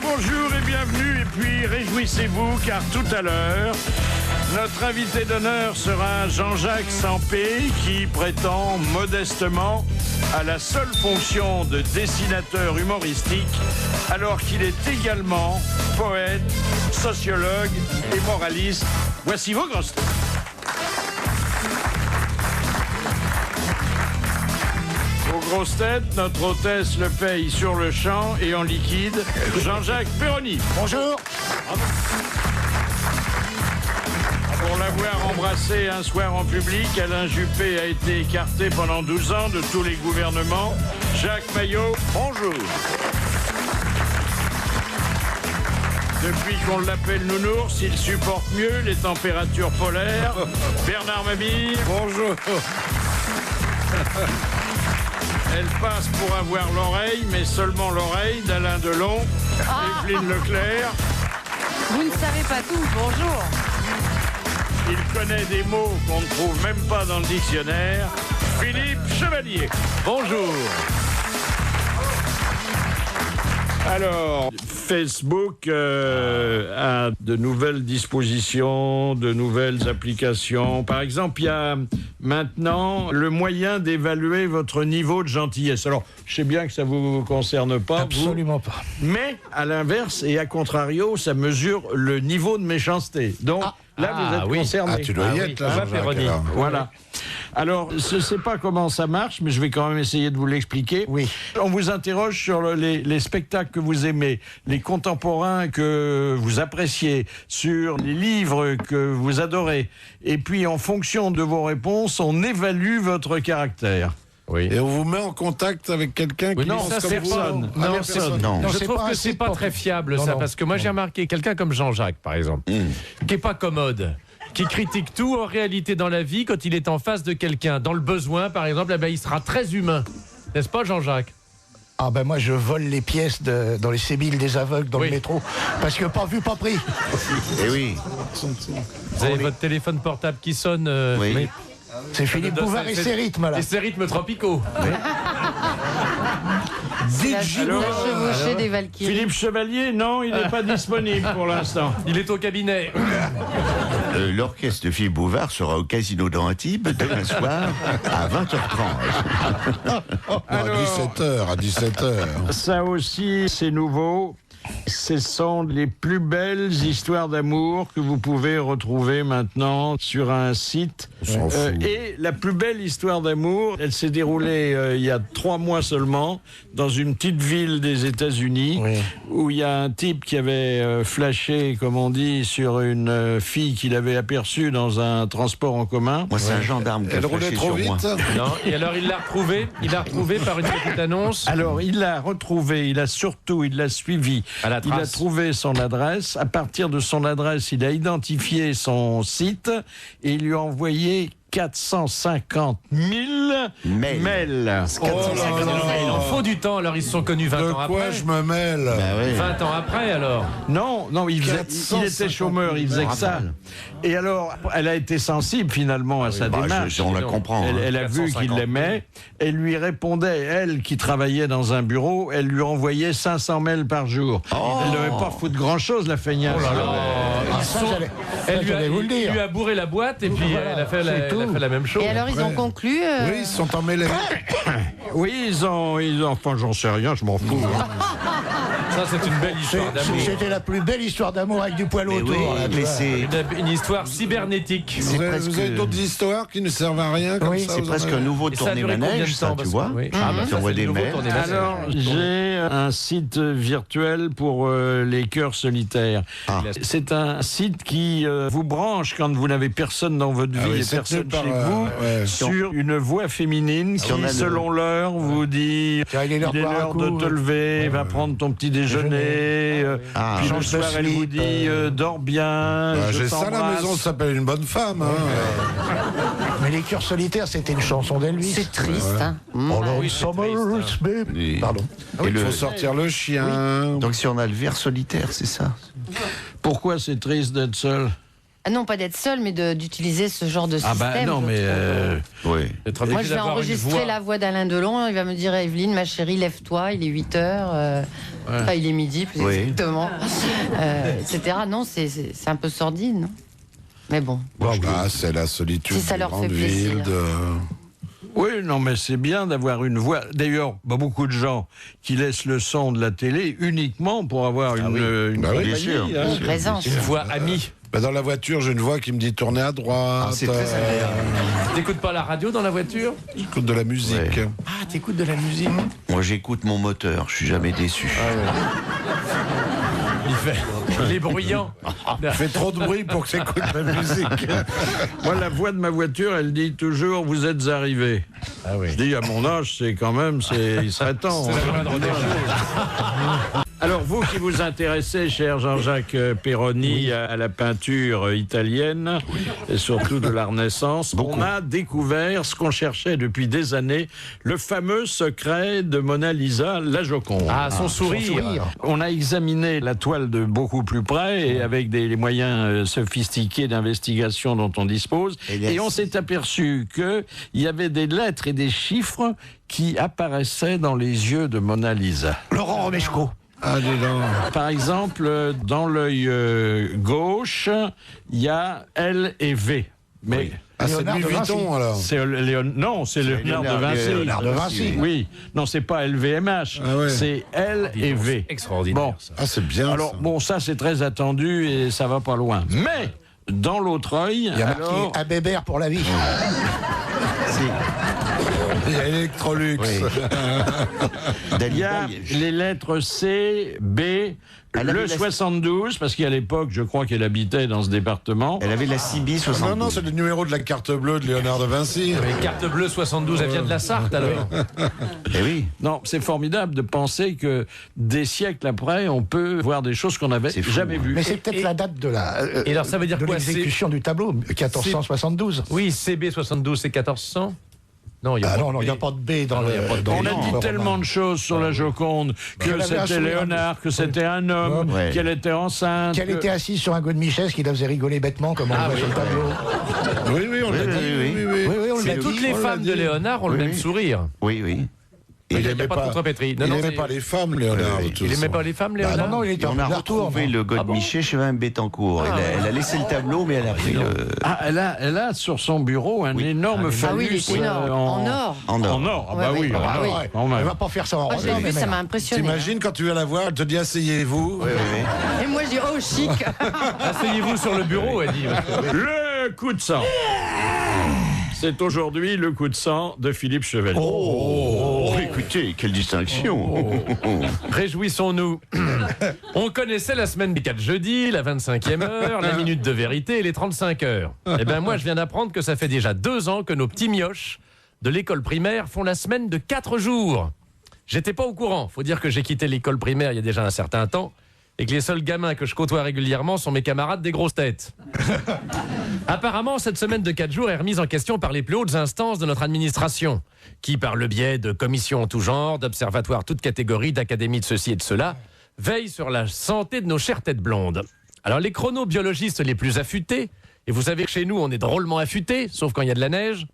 Bonjour et bienvenue, et puis réjouissez-vous car tout à l'heure, notre invité d'honneur sera Jean-Jacques Sampé qui prétend modestement à la seule fonction de dessinateur humoristique alors qu'il est également poète, sociologue et moraliste. Voici vos grosses têtes. Aux grosses têtes, notre hôtesse le paye sur le champ et en liquide, Jean-Jacques Perroni. Bonjour. Pour l'avoir embrassé un soir en public, Alain Juppé a été écarté pendant 12 ans de tous les gouvernements. Jacques Maillot, bonjour. Depuis qu'on l'appelle Nounours, il supporte mieux les températures polaires. Bernard Mabille, bonjour. Elle passe pour avoir l'oreille, mais seulement l'oreille d'Alain Delon, Evelyne Leclerc. Vous ne savez pas tout, bonjour. Il connaît des mots qu'on ne trouve même pas dans le dictionnaire. Philippe Chevalier. Bonjour. Alors, Facebook a de nouvelles dispositions, de nouvelles applications. Par exemple, il y a maintenant le moyen d'évaluer votre niveau de gentillesse. Alors, je sais bien que ça ne vous concerne pas. Absolument pas. Mais, à l'inverse et à contrario, ça mesure le niveau de méchanceté. Donc, là, vous êtes concerné. Tu dois y être, là, Jean-Jacques. Voilà. Alors, je ne sais pas comment ça marche, mais je vais quand même essayer de vous l'expliquer. Oui. On vous interroge sur les spectacles que vous aimez, les contemporains que vous appréciez, sur les livres que vous adorez. Et puis, en fonction de vos réponses, on évalue votre caractère. Oui. Et on vous met en contact avec quelqu'un qui pense comme personne. vous. Personne. Non, Je trouve que c'est pas très fiable, ça, parce que moi j'ai remarqué quelqu'un comme Jean-Jacques, par exemple, qui est pas commode, qui critique tout. En réalité, dans la vie, quand il est en face de quelqu'un, dans le besoin, par exemple, eh ben, il sera très humain. N'est-ce pas, Jean-Jacques? Ah ben moi je vole les pièces dans les sébiles des aveugles dans le métro, parce que pas vu, pas pris. Eh oui. Vous avez votre téléphone portable qui sonne. Oui. C'est Philippe Bouvard et ses rythmes là. Et ses rythmes tropicaux. La chevauchée des Valkyries. Philippe Chevalier, non, il n'est pas disponible pour l'instant. Il est au cabinet. L'orchestre de Philippe Bouvard sera au Casino d'Antibes demain soir à 20h30. À 17h. Ça aussi, c'est nouveau. Ce sont les plus belles histoires d'amour que vous pouvez retrouver maintenant sur un site. Et la plus belle histoire d'amour, elle s'est déroulée il y a 3 mois seulement, dans une petite ville des États-Unis, où il y a un type qui avait flashé, comme on dit, sur une fille qu'il avait aperçue dans un transport en commun. Moi, c'est un gendarme qui a Elle roulait flashé trop sur moi. vite. Non, et alors il l'a retrouvé. Il l'a retrouvé par une petite annonce. Alors, il l'a retrouvé, il l'a suivi. À la Il a trace. trouvé son adresse. À partir de son adresse, il a identifié son site et il lui a envoyé 450 000 mails. Il en faut du temps, alors ils se sont connus 20 De ans quoi après. je me mêle? 20 ans après, alors. Non, il était chômeur, il faisait que ça. Et alors, elle a été sensible finalement à sa démarche. On la comprend. Elle a vu qu'il l'aimait. Elle lui répondait, elle qui travaillait dans un bureau, elle lui envoyait 500 mails par jour. Elle ne devait pas foutre grand-chose, la feignasse. Elle lui j'allais vous le dire. il lui a bourré la boîte et puis elle a fait la même chose. Et alors, ils ont conclu. Oui, ils sont emmêlés. Oui, ils ont, enfin, j'en sais rien, je m'en fous. Ça, c'est une belle histoire d'amour. C'était la plus belle histoire d'amour avec du poil autour. là, tu mais vois. c'est Une histoire cybernétique. Vous avez d'autres histoires qui ne servent à rien comme ça? c'est vous en presque avez? un nouveau Et ça a duré combien tourné-manège, de ça, temps, tu parce vois. que- oui. Tu Ah, bah, ça, envoies c'est des le nouveau mails. tourné-manège. Alors, j'ai un site virtuel pour les cœurs solitaires. C'est un site qui vous branche quand vous n'avez personne dans votre vie oui, et c'est personne tenu par, chez vous ouais. sur une voix féminine qui, selon l'heure, vous dit Tiens, il est l'heure de boire un de coup, te lever, va prendre ton petit déjeuner. Puis le Change de soir, elle vous slip, dit dors bien, je J'ai ça à la t'embrasse. maison, ça s'appelle une bonne femme. Mais les cœurs solitaires, c'était une chanson d'Elvis. C'est triste, hein. Oh, oui, c'est triste, baby. Pardon. Il faut sortir le chien. Donc si on a le ver solitaire, c'est ça. Pourquoi c'est triste d'être seul? Ah non, pas d'être seul, mais d'utiliser ce genre de système. Ah bah non, mais... Oui. Moi, je vais enregistrer la voix d'Alain Delon. Il va me dire, Evelyne, ma chérie, lève-toi, il est 8h. Enfin, il est midi, plus exactement. Etc. Non, c'est un peu sordide, non? Mais bon. C'est la solitude Si ça des leur fait grandes plaisir. villes. Oui, non, mais c'est bien d'avoir une voix. D'ailleurs, beaucoup de gens qui laissent le son de la télé uniquement pour avoir une Bien sûr. Une présence. Une voix amie. Dans la voiture, j'ai une voix qui me dit tournez à droite. C'est très agréable. T'écoutes pas la radio dans la voiture? J'écoute de la musique. Ouais. Ah, t'écoutes de la musique. Moi, j'écoute mon moteur, je suis jamais déçu. Il est bruyant. Il fait trop de bruit pour que j'écoute la musique. Moi, la voix de ma voiture, elle dit toujours « Vous êtes arrivé ». Ah oui. Je dis, à mon âge, c'est quand même, il serait temps. C'est la moindre des choses. Alors, vous qui vous intéressez, cher Jean-Jacques Perroni, à la peinture italienne, et surtout de la Renaissance, on a découvert ce qu'on cherchait depuis des années, le fameux secret de Mona Lisa, la Joconde. Ah, son sourire. On a examiné la toile de beaucoup plus près et avec les moyens sophistiqués d'investigation dont on dispose. Et on s'est aperçu qu'il y avait des lettres et des chiffres qui apparaissaient dans les yeux de Mona Lisa. Laurent Romeshko. Ah, dis donc. Par exemple, dans l'œil gauche, il y a L et V. Mais Ah, c'est Léonard Louis de Vuitton, Vinci. alors. c'est non, c'est Léonard de Vinci. Léonard de Vinci. Oui, non, c'est pas LVMH, Ah ouais. c'est L et V. Extraordinaire. Bon, Ça. Ah, c'est bien. alors ça. bon, ça c'est très attendu et ça va pas loin. Mais dans l'autre œil, Il y a marqué alors, à Bébert pour la vie. Il y a Electrolux. il y a les lettres C, B, Elle avait le la- 72, parce qu'à l'époque, je crois qu'elle habitait dans ce département. Elle avait la CB 72. Non, c'est le numéro de la carte bleue de Léonard de Vinci. Mais carte bleue 72, elle vient de la Sarthe alors. Eh oui. Non, c'est formidable de penser que des siècles après, on peut voir des choses qu'on n'avait C'est fou, jamais vues. Mais c'est peut-être la date de Et alors ça veut dire de quoi? l'exécution du tableau, 1472. Oui, CB 72, c'est 1400. Non, il y a Ah pas non, de il n'y a B. pas de B dans Ah non, il y a pas de B. dans On le a livre dit romain. tellement de choses sur la Joconde, que Qu'elle avait un c'était sourire. Léonard, que c'était un homme, Ouais. qu'elle était enceinte. Qu'elle que- était assise sur un godemichesse qui la faisait rigoler bêtement, comme on le voit sur le tableau. Oui, on l'a dit. oui. Oui, on l'a Mais toutes dit. les femmes de Léonard ont le même sourire. Oui, oui. Il n'y a aimait pas de contrepétrie. Non, Il non, n'aimait c'est- pas les femmes, Léonard. de toute Il n'aimait façon. pas les femmes, Ah Léonard? non, non, il était Et en on a plein retour. retrouvé le godemiché chez Mme Bettencourt. Elle a laissé le tableau, mais elle a pris le... Ah, elle a sur son bureau un énorme Ah oui, phallus il est énorme. En or. en or. En or, ah Ouais, bah ouais. oui, Ah en oui. or, quand Elle même. va pas faire ça en Moi, je l'ai rosa, vu, mais ça merde. m'a impressionné. T'imagines quand tu vas la voir, elle te dit asseyez-vous. Et moi, je dis, oh, chic. Asseyez-vous sur le bureau, elle dit. Le coup de sang. C'est aujourd'hui le coup de sang de Philippe Chevalier. Oh, écoutez, quelle distinction. Réjouissons-nous. On connaissait la semaine des 4 jeudis, la 25e heure, la minute de vérité et les 35 heures. Eh bien, moi, je viens d'apprendre que ça fait déjà 2 ans que nos petits mioches de l'école primaire font la semaine de 4 jours. J'étais pas au courant. Faut dire que j'ai quitté l'école primaire il y a déjà un certain temps et que les seuls gamins que je côtoie régulièrement sont mes camarades des grosses têtes. Apparemment, cette semaine de 4 jours est remise en question par les plus hautes instances de notre administration, qui, par le biais de commissions en tout genre, d'observatoires toutes catégories, d'académies de ceci et de cela, veillent sur la santé de nos chères têtes blondes. Alors, les chronobiologistes les plus affûtés, et vous savez que chez nous, on est drôlement affûtés, sauf quand il y a de la neige,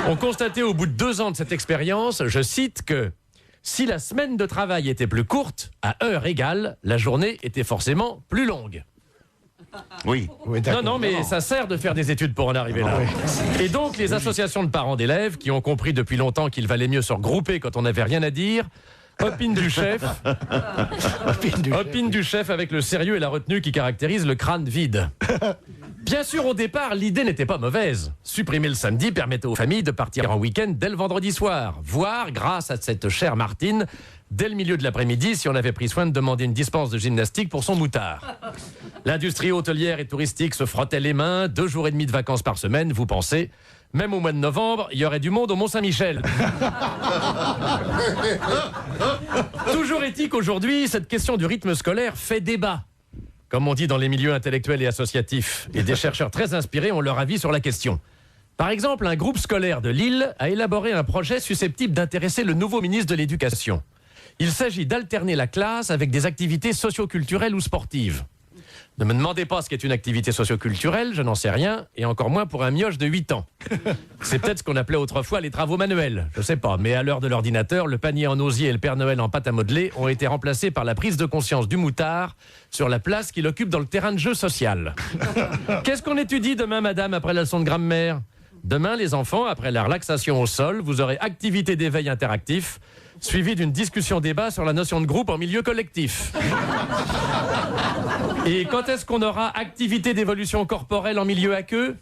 ont constaté au bout de 2 ans de cette expérience, je cite, que si la semaine de travail était plus courte, à heure égale, la journée était forcément plus longue. Oui. Non, non, mais ça sert de faire des études pour en arriver là. Et donc, les associations de parents d'élèves, qui ont compris depuis longtemps qu'il valait mieux se regrouper quand on n'avait rien à dire, opine du chef, opine du chef avec le sérieux et la retenue qui caractérisent le crâne vide. Bien sûr, au départ, l'idée n'était pas mauvaise. Supprimer le samedi permettait aux familles de partir en week-end dès le vendredi soir, voire, grâce à cette chère Martine, dès le milieu de l'après-midi si on avait pris soin de demander une dispense de gymnastique pour son moutard. L'industrie hôtelière et touristique se frottait les mains, 2 jours et demi de vacances par semaine, vous pensez. Même au mois de novembre, il y aurait du monde au Mont-Saint-Michel. Toujours éthique aujourd'hui, cette question du rythme scolaire fait débat. Comme on dit dans les milieux intellectuels et associatifs. Et des chercheurs très inspirés ont leur avis sur la question. Par exemple, un groupe scolaire de Lille a élaboré un projet susceptible d'intéresser le nouveau ministre de l'Éducation. Il s'agit d'alterner la classe avec des activités socio-culturelles ou sportives. Ne me demandez pas ce qu'est une activité socio-culturelle, je n'en sais rien, et encore moins pour un mioche de 8 ans. C'est peut-être ce qu'on appelait autrefois les travaux manuels, je sais pas, mais à l'heure de l'ordinateur, le panier en osier et le Père Noël en pâte à modeler ont été remplacés par la prise de conscience du moutard sur la place qu'il occupe dans le terrain de jeu social. Qu'est-ce qu'on étudie demain, madame, après la leçon de grammaire? Demain, les enfants, après la relaxation au sol, vous aurez activité d'éveil interactif, suivie d'une discussion-débat sur la notion de groupe en milieu collectif. Et quand est-ce qu'on aura activité d'évolution corporelle en milieu aqueux?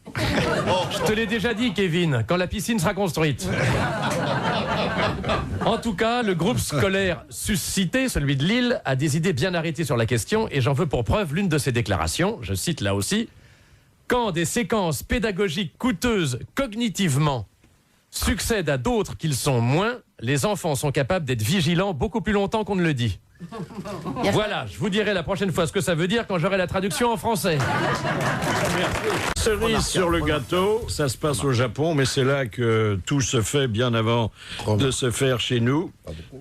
Je te l'ai déjà dit, Kevin, quand la piscine sera construite. En tout cas, le groupe scolaire suscité, celui de Lille, a des idées bien arrêtées sur la question, et j'en veux pour preuve l'une de ses déclarations, je cite là aussi: « Quand des séquences pédagogiques coûteuses cognitivement succèdent à d'autres qu'ils sont moins, les enfants sont capables d'être vigilants beaucoup plus longtemps qu'on ne le dit. » Voilà, je vous dirai la prochaine fois ce que ça veut dire quand j'aurai la traduction en français. Cerise sur le gâteau, ça se passe au Japon, mais c'est là que tout se fait bien avant de se faire chez nous.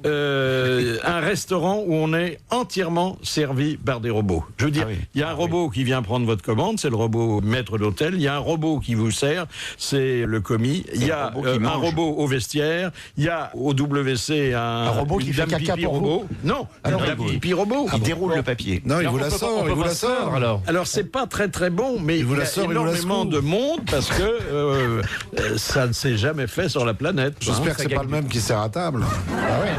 Un restaurant où on est entièrement servi par des robots. Je veux dire, il y a un robot qui vient prendre votre commande, c'est le robot maître d'hôtel. Il y a un robot qui vous sert, c'est le commis. Il y a un robot au vestiaire. Il y a au WC un robot qui fait caca pour robot. Non, un pipi robot. Il déroule le papier. Non, il vous la sort, il vous la sort. Alors c'est pas très très bon, mais il y a énormément de monde parce que ça ne s'est jamais fait sur la planète. J'espère que c'est pas le même qui sert à table. Ah ouais.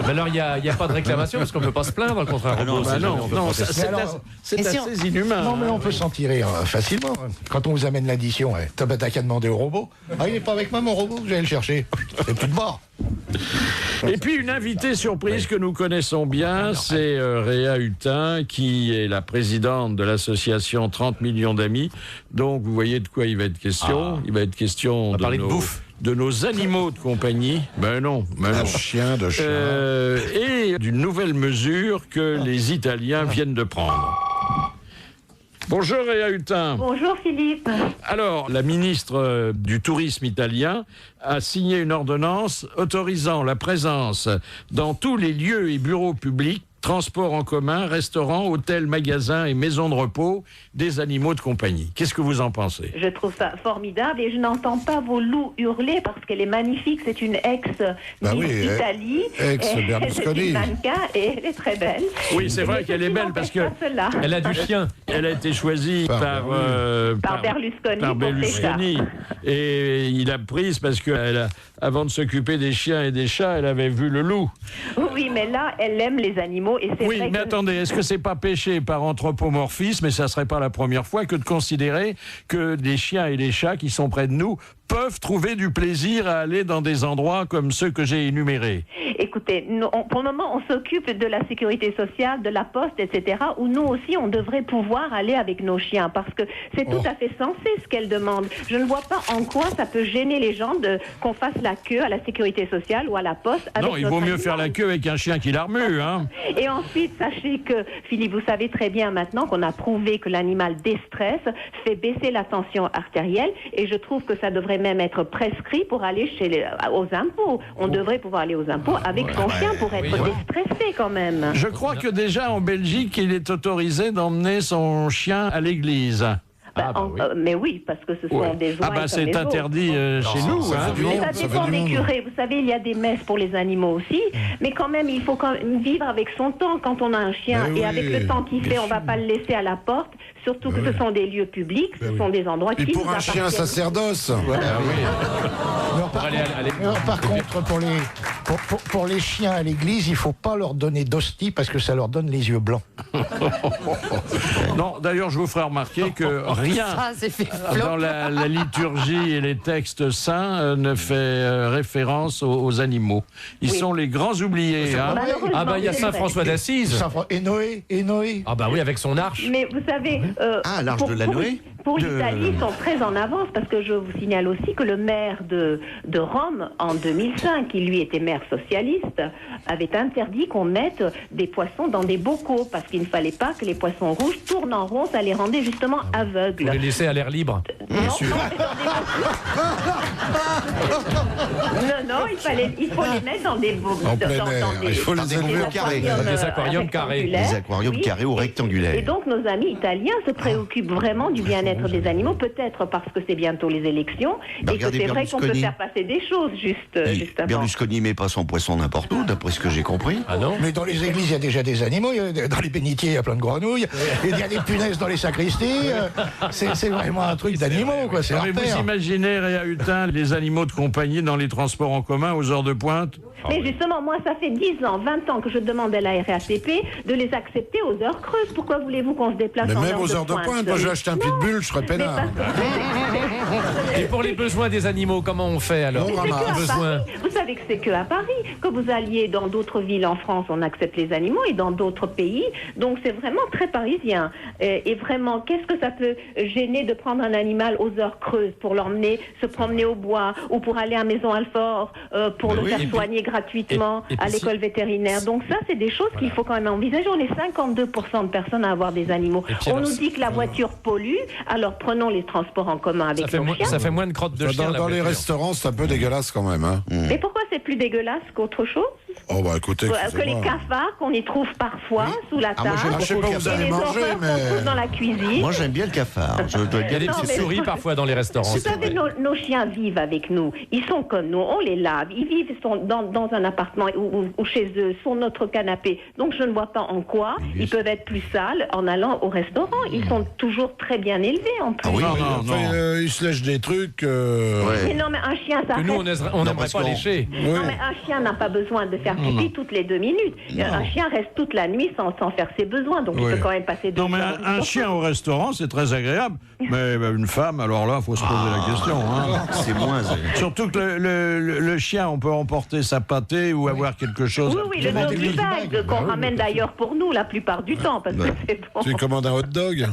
Mais alors, il n'y a pas de réclamation parce qu'on ne peut pas se plaindre contre un robot. Non, c'est assez inhumain. Non, mais on peut s'en tirer facilement. Quand on vous amène l'addition, t'as qu'à demander au robot. Ah, il n'est pas avec moi, mon robot, vous allez le chercher. C'est plus de bord. Et puis une invitée surprise que nous connaissons bien, c'est Réa Hutin, qui est la présidente de l'association 30 millions d'amis. Donc vous voyez de quoi il va être question. Il va être question de nos animaux de compagnie. Ben non. De chien. Et d'une nouvelle mesure que les Italiens viennent de prendre. Bonjour Réa Hutin. Bonjour Philippe. Alors, la ministre du Tourisme italien a signé une ordonnance autorisant la présence dans tous les lieux et bureaux publics, transports en commun, restaurants, hôtels, magasins et maisons de repos des animaux de compagnie. Qu'est-ce que vous en pensez? Je trouve ça formidable et je n'entends pas vos loups hurler parce qu'elle est magnifique. C'est une ex-Italie. Ex-Berlusconi. C'est une mannequin et elle est très belle. Oui, c'est vrai qu'elle est belle parce que elle a du chien. Elle a été choisie par Berlusconi. Et il a prise parce que avant de s'occuper des chiens et des chats, elle avait vu le loup. Oui, mais là, elle aime les animaux. Et c'est vrai mais attendez, est-ce que c'est pas péché par anthropomorphisme, et ça serait pas la première fois, que de considérer que les chiens et les chats qui sont près de nous peuvent trouver du plaisir à aller dans des endroits comme ceux que j'ai énumérés? Écoutez, pour le moment, on s'occupe de la sécurité sociale, de la poste, etc., où nous aussi, on devrait pouvoir aller avec nos chiens, parce que c'est tout à fait sensé ce qu'elle demande. Je ne vois pas en quoi ça peut gêner les gens qu'on fasse la queue à la sécurité sociale ou à la poste. Avec il vaut mieux faire la queue avec un chien qui la remue, hein. Et ensuite, sachez que, Philippe, vous savez très bien maintenant qu'on a prouvé que l'animal déstresse fait baisser la tension artérielle, et je trouve que ça devrait même être prescrit pour aller aux impôts. On devrait pouvoir aller aux impôts avec son chien pour être déstressé quand même. Je crois que déjà en Belgique, il est autorisé d'emmener son chien à l'église. Mais oui, parce que ce sont des oies c'est interdit chez nous. Ça dépend des curés. Vous savez, il y a des messes pour les animaux aussi, mais quand même, il faut quand même vivre avec son temps. Quand on a un chien et avec le temps qu'il fait, on ne va pas le laisser à la porte, surtout que ce sont des lieux publics, ce sont des endroits qui nous appartiennent. Et pour un chien sacerdoce. Par contre, pour les chiens à l'église, il ne faut pas leur donner d'hostie parce que ça leur donne les yeux blancs. Non, d'ailleurs, je vous ferai remarquer que rien dans la liturgie et les textes saints ne fait référence aux animaux. Ils sont les grands oubliés. Hein. Il y a Saint François d'Assise. Et Noé. Ah bah oui, avec son arche. Mais vous savez... l'arche de la Noé. Pour l'Italie, ils sont très en avance parce que je vous signale aussi que le maire de Rome, en 2005, qui lui était maire socialiste, avait interdit qu'on mette des poissons dans des bocaux parce qu'il ne fallait pas que les poissons rouges tournent en rond, ça les rendait justement aveugles. Vous les laissez à l'air libre? Bien sûr. Non, il faut les mettre dans des bocaux. Il faut les élever au carré. Des aquariums carrés. Des aquariums carrés ou rectangulaires. Et donc nos amis italiens se préoccupent vraiment du bien-être des animaux, peut-être parce que c'est bientôt les élections et que c'est vrai qu'on peut faire passer des choses justement. Berlusconi met pas son poisson n'importe où, d'après ce que j'ai compris. Ah non? Mais dans les églises, il y a déjà des animaux. Dans les bénitiers, il y a plein de grenouilles. Il y a des punaises dans les sacristies. C'est vraiment un truc d'animaux, quoi. C'est Mais vous imaginez, Réa Hutin, les animaux de compagnie dans les transports en commun aux heures de pointe? Mais justement, moi, ça fait 10 ans, 20 ans que je demande à la RATP de les accepter aux heures creuses. Pourquoi voulez-vous qu'on se déplace Mais en même aux heures de pointe, moi j'ai acheté un pitbull, je serais peinard. Et pour les besoins des animaux, comment on fait alors? Vous savez que c'est que à Paris. Que vous alliez dans d'autres villes en France, on accepte les animaux et dans d'autres pays. Donc c'est vraiment très parisien. Et vraiment, qu'est-ce que ça peut gêner de prendre un animal aux heures creuses pour l'emmener se promener au bois ou pour aller à Maison Alfort pour le faire soigner gratuitement à l'école vétérinaire. Donc ça, c'est des choses qu'il faut quand même envisager. On est 52% de personnes à avoir des animaux. On nous dit que la voiture pollue, alors prenons les transports en commun avec nos chiens. Ça fait moins de crottes de chien. Dans les restaurants, c'est un peu dégueulasse quand même. Hein. Mais pourquoi c'est plus dégueulasse qu'autre chose? Oh bah écoutez, que les cafards qu'on y trouve parfois sous la table. Je sais pas où vous allez manger, mais qu'on trouve dans la cuisine. Moi j'aime bien le cafard. Il y a des petites souris parfois dans les restaurants. Vous savez, nos chiens vivent avec nous. Ils sont comme nous. On les lave. Ils vivent dans un appartement ou chez eux, sur notre canapé. Donc je ne vois pas en quoi ils peuvent être plus sales en allant au restaurant. Ils sont toujours très bien élevés en plus. Ah oui, ils se lèchent des trucs. Mais non, mais un chien, ça que nous, on n'aimerait pas lécher. Non, mais un chien n'a pas besoin de faire pipi toutes les 2 minutes. Un chien reste toute la nuit sans faire ses besoins. Donc il peut quand même passer 2 heures. Non, mais un chien au restaurant, c'est très agréable. Mais une femme, alors là, il faut se poser la question. Hein. C'est moins. Surtout que le chien, on peut emporter sa pâtée ou avoir quelque chose. Oui, le doggy bag qu'on ramène d'ailleurs pour nous la plupart du temps. Parce que c'est bon. Tu commandes un hot dog.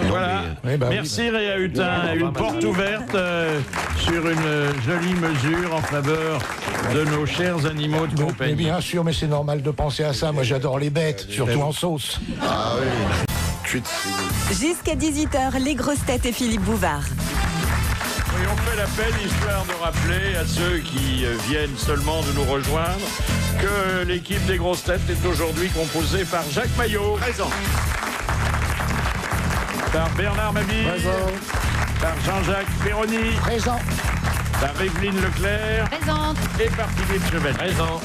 Voilà. Merci Réa Hutin. Une porte ouverte sur une jolie mesure en faveur de nos chers animaux de compagnie. Mais bien sûr, mais c'est normal de penser à ça. Moi, j'adore les bêtes, surtout en sauce. Ah oui. Jusqu'à 18h, les grosses têtes et Philippe Bouvard. Et on fait l'appel histoire de rappeler à ceux qui viennent seulement de nous rejoindre que l'équipe des grosses têtes est aujourd'hui composée par Jacques Maillot. Présent. Par Bernard Mabille. Présent. Par Jean-Jacques Perroni. Présent. Par Evelyne Leclerc. Présente. Et par Philippe Chevalier. Présent.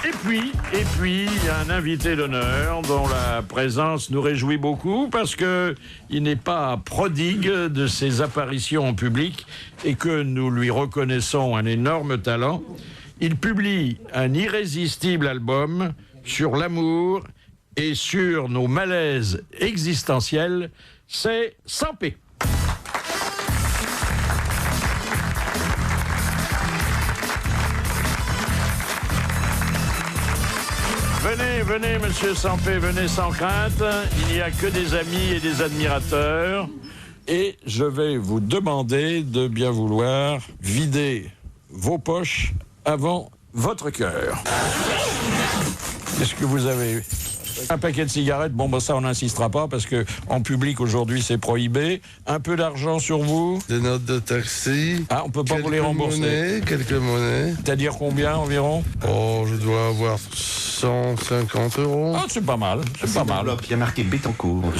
Et puis, il y a un invité d'honneur dont la présence nous réjouit beaucoup parce que il n'est pas prodigue de ses apparitions en public et que nous lui reconnaissons un énorme talent. Il publie un irrésistible album sur l'amour et sur nos malaises existentiels. C'est Sampé. Venez, monsieur Sampé, venez sans crainte. Il n'y a que des amis et des admirateurs. Et je vais vous demander de bien vouloir vider vos poches avant votre cœur. Qu'est-ce que vous avez ? Un paquet de cigarettes, bon, bah ça on n'insistera pas parce que en public aujourd'hui c'est prohibé. Un peu d'argent sur vous. Des notes de taxi. Ah, on peut pas vous les rembourser. Quelques monnaies. C'est-à-dire combien environ ? Oh, je dois avoir 150 €. Ah, c'est pas mal, c'est pas mal. Il y a marqué Bettencourt.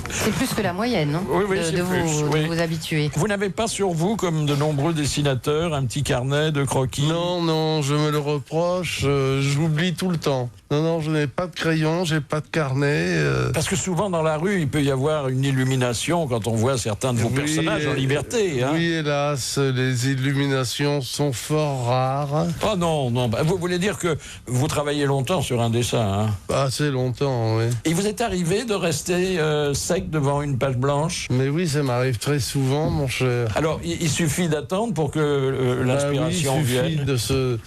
C'est plus que la moyenne, non ? Oui, c'est de plus. vous habituer. Vous n'avez pas sur vous, comme de nombreux dessinateurs, un petit carnet de croquis ? Non, je me le reproche. J'oublie tout le temps. Non, je n'ai pas de crayon, j'ai pas de carnet. Parce que souvent dans la rue, il peut y avoir une illumination quand on voit certains de vos personnages en liberté. Hein. Oui, hélas, les illuminations sont fort rares. Oh non, bah, vous voulez dire que vous travaillez longtemps sur un dessin, hein ? Assez longtemps, oui. Et vous êtes arrivé de rester sec devant une page blanche ? Mais oui, ça m'arrive très souvent, mon cher. Alors, il suffit d'attendre pour que l'inspiration vienne. Il suffit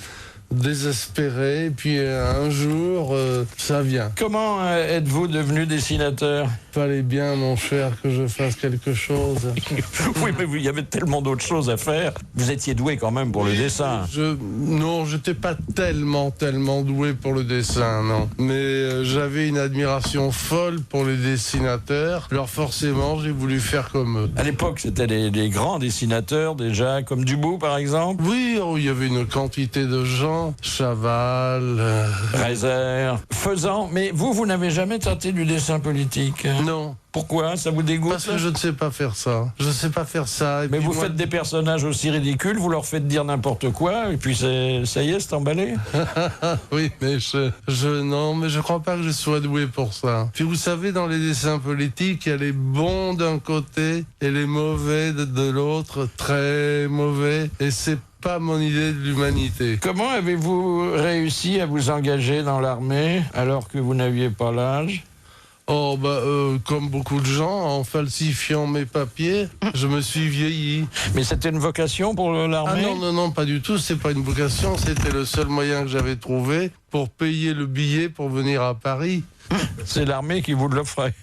désespéré, et puis un jour, ça vient. Comment êtes-vous devenu dessinateur? Fallait bien, mon cher, que je fasse quelque chose. Oui, mais il y avait tellement d'autres choses à faire. Vous étiez doué quand même pour le dessin. Non, j'étais pas tellement doué pour le dessin, non. Mais j'avais une admiration folle pour les dessinateurs. Alors forcément, j'ai voulu faire comme eux. À l'époque, c'était des grands dessinateurs déjà, comme Dubout par exemple. Oui, il y avait une quantité de gens. Chaval, Reiser, Faisan. Mais vous n'avez jamais tenté du dessin politique? Non. Pourquoi? Ça vous dégoûte? Parce que je ne sais pas faire ça. Je ne sais pas faire ça. Mais vous faites des personnages aussi ridicules, vous leur faites dire n'importe quoi, et puis ça y est, c'est emballé. Oui, mais non, mais je crois pas que je sois doué pour ça. Puis vous savez, dans les dessins politiques, il y a les bons d'un côté et les mauvais de l'autre, très mauvais, et c'est pas mon idée de l'humanité. Comment avez-vous réussi à vous engager dans l'armée alors que vous n'aviez pas l'âge? Oh, comme beaucoup de gens, en falsifiant mes papiers, je me suis vieilli. Mais c'était une vocation pour l'armée? Ah non, pas du tout, c'est pas une vocation, c'était le seul moyen que j'avais trouvé pour payer le billet pour venir à Paris. C'est l'armée qui vous l'offrait?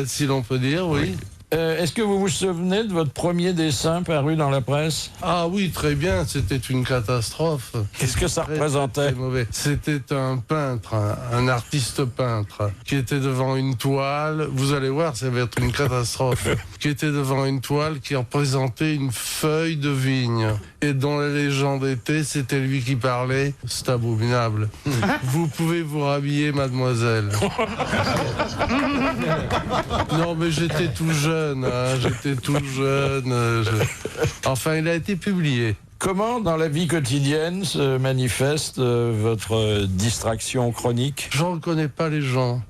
Si l'on peut dire, oui. Est-ce que vous vous souvenez de votre premier dessin paru dans la presse? Ah oui, très bien, c'était une catastrophe. Qu'est-ce que ça représentait? Très mauvais. C'était un peintre, un artiste peintre, qui était devant une toile, vous allez voir, ça va être une catastrophe, qui était devant une toile qui représentait une feuille de vigne, et dont la légende était, c'était lui qui parlait, c'est abominable. Vous pouvez vous rhabiller, mademoiselle. Non, mais j'étais tout jeune. Enfin, il a été publié. Comment, dans la vie quotidienne, se manifeste votre distraction chronique? Je ne reconnais pas les gens.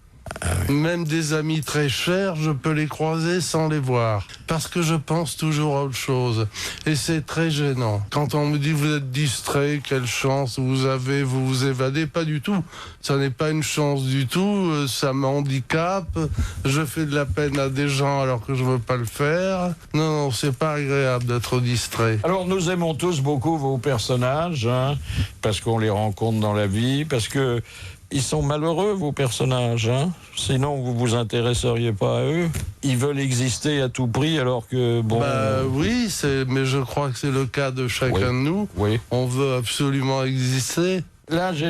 Même des amis très chers, je peux les croiser sans les voir. Parce que je pense toujours à autre chose. Et c'est très gênant. Quand on me dit vous êtes distrait, quelle chance vous avez, vous vous évadez, pas du tout. Ça n'est pas une chance du tout, ça m'handicape. Je fais de la peine à des gens alors que je veux pas le faire. Non, c'est pas agréable d'être distrait. Alors nous aimons tous beaucoup vos personnages, parce qu'on les rencontre dans la vie, parce que ils sont malheureux, vos personnages, sinon vous vous intéresseriez pas à eux. Ils veulent exister à tout prix alors que, bon... oui, mais je crois que c'est le cas de chacun de nous. Oui. On veut absolument exister. Là, j'ai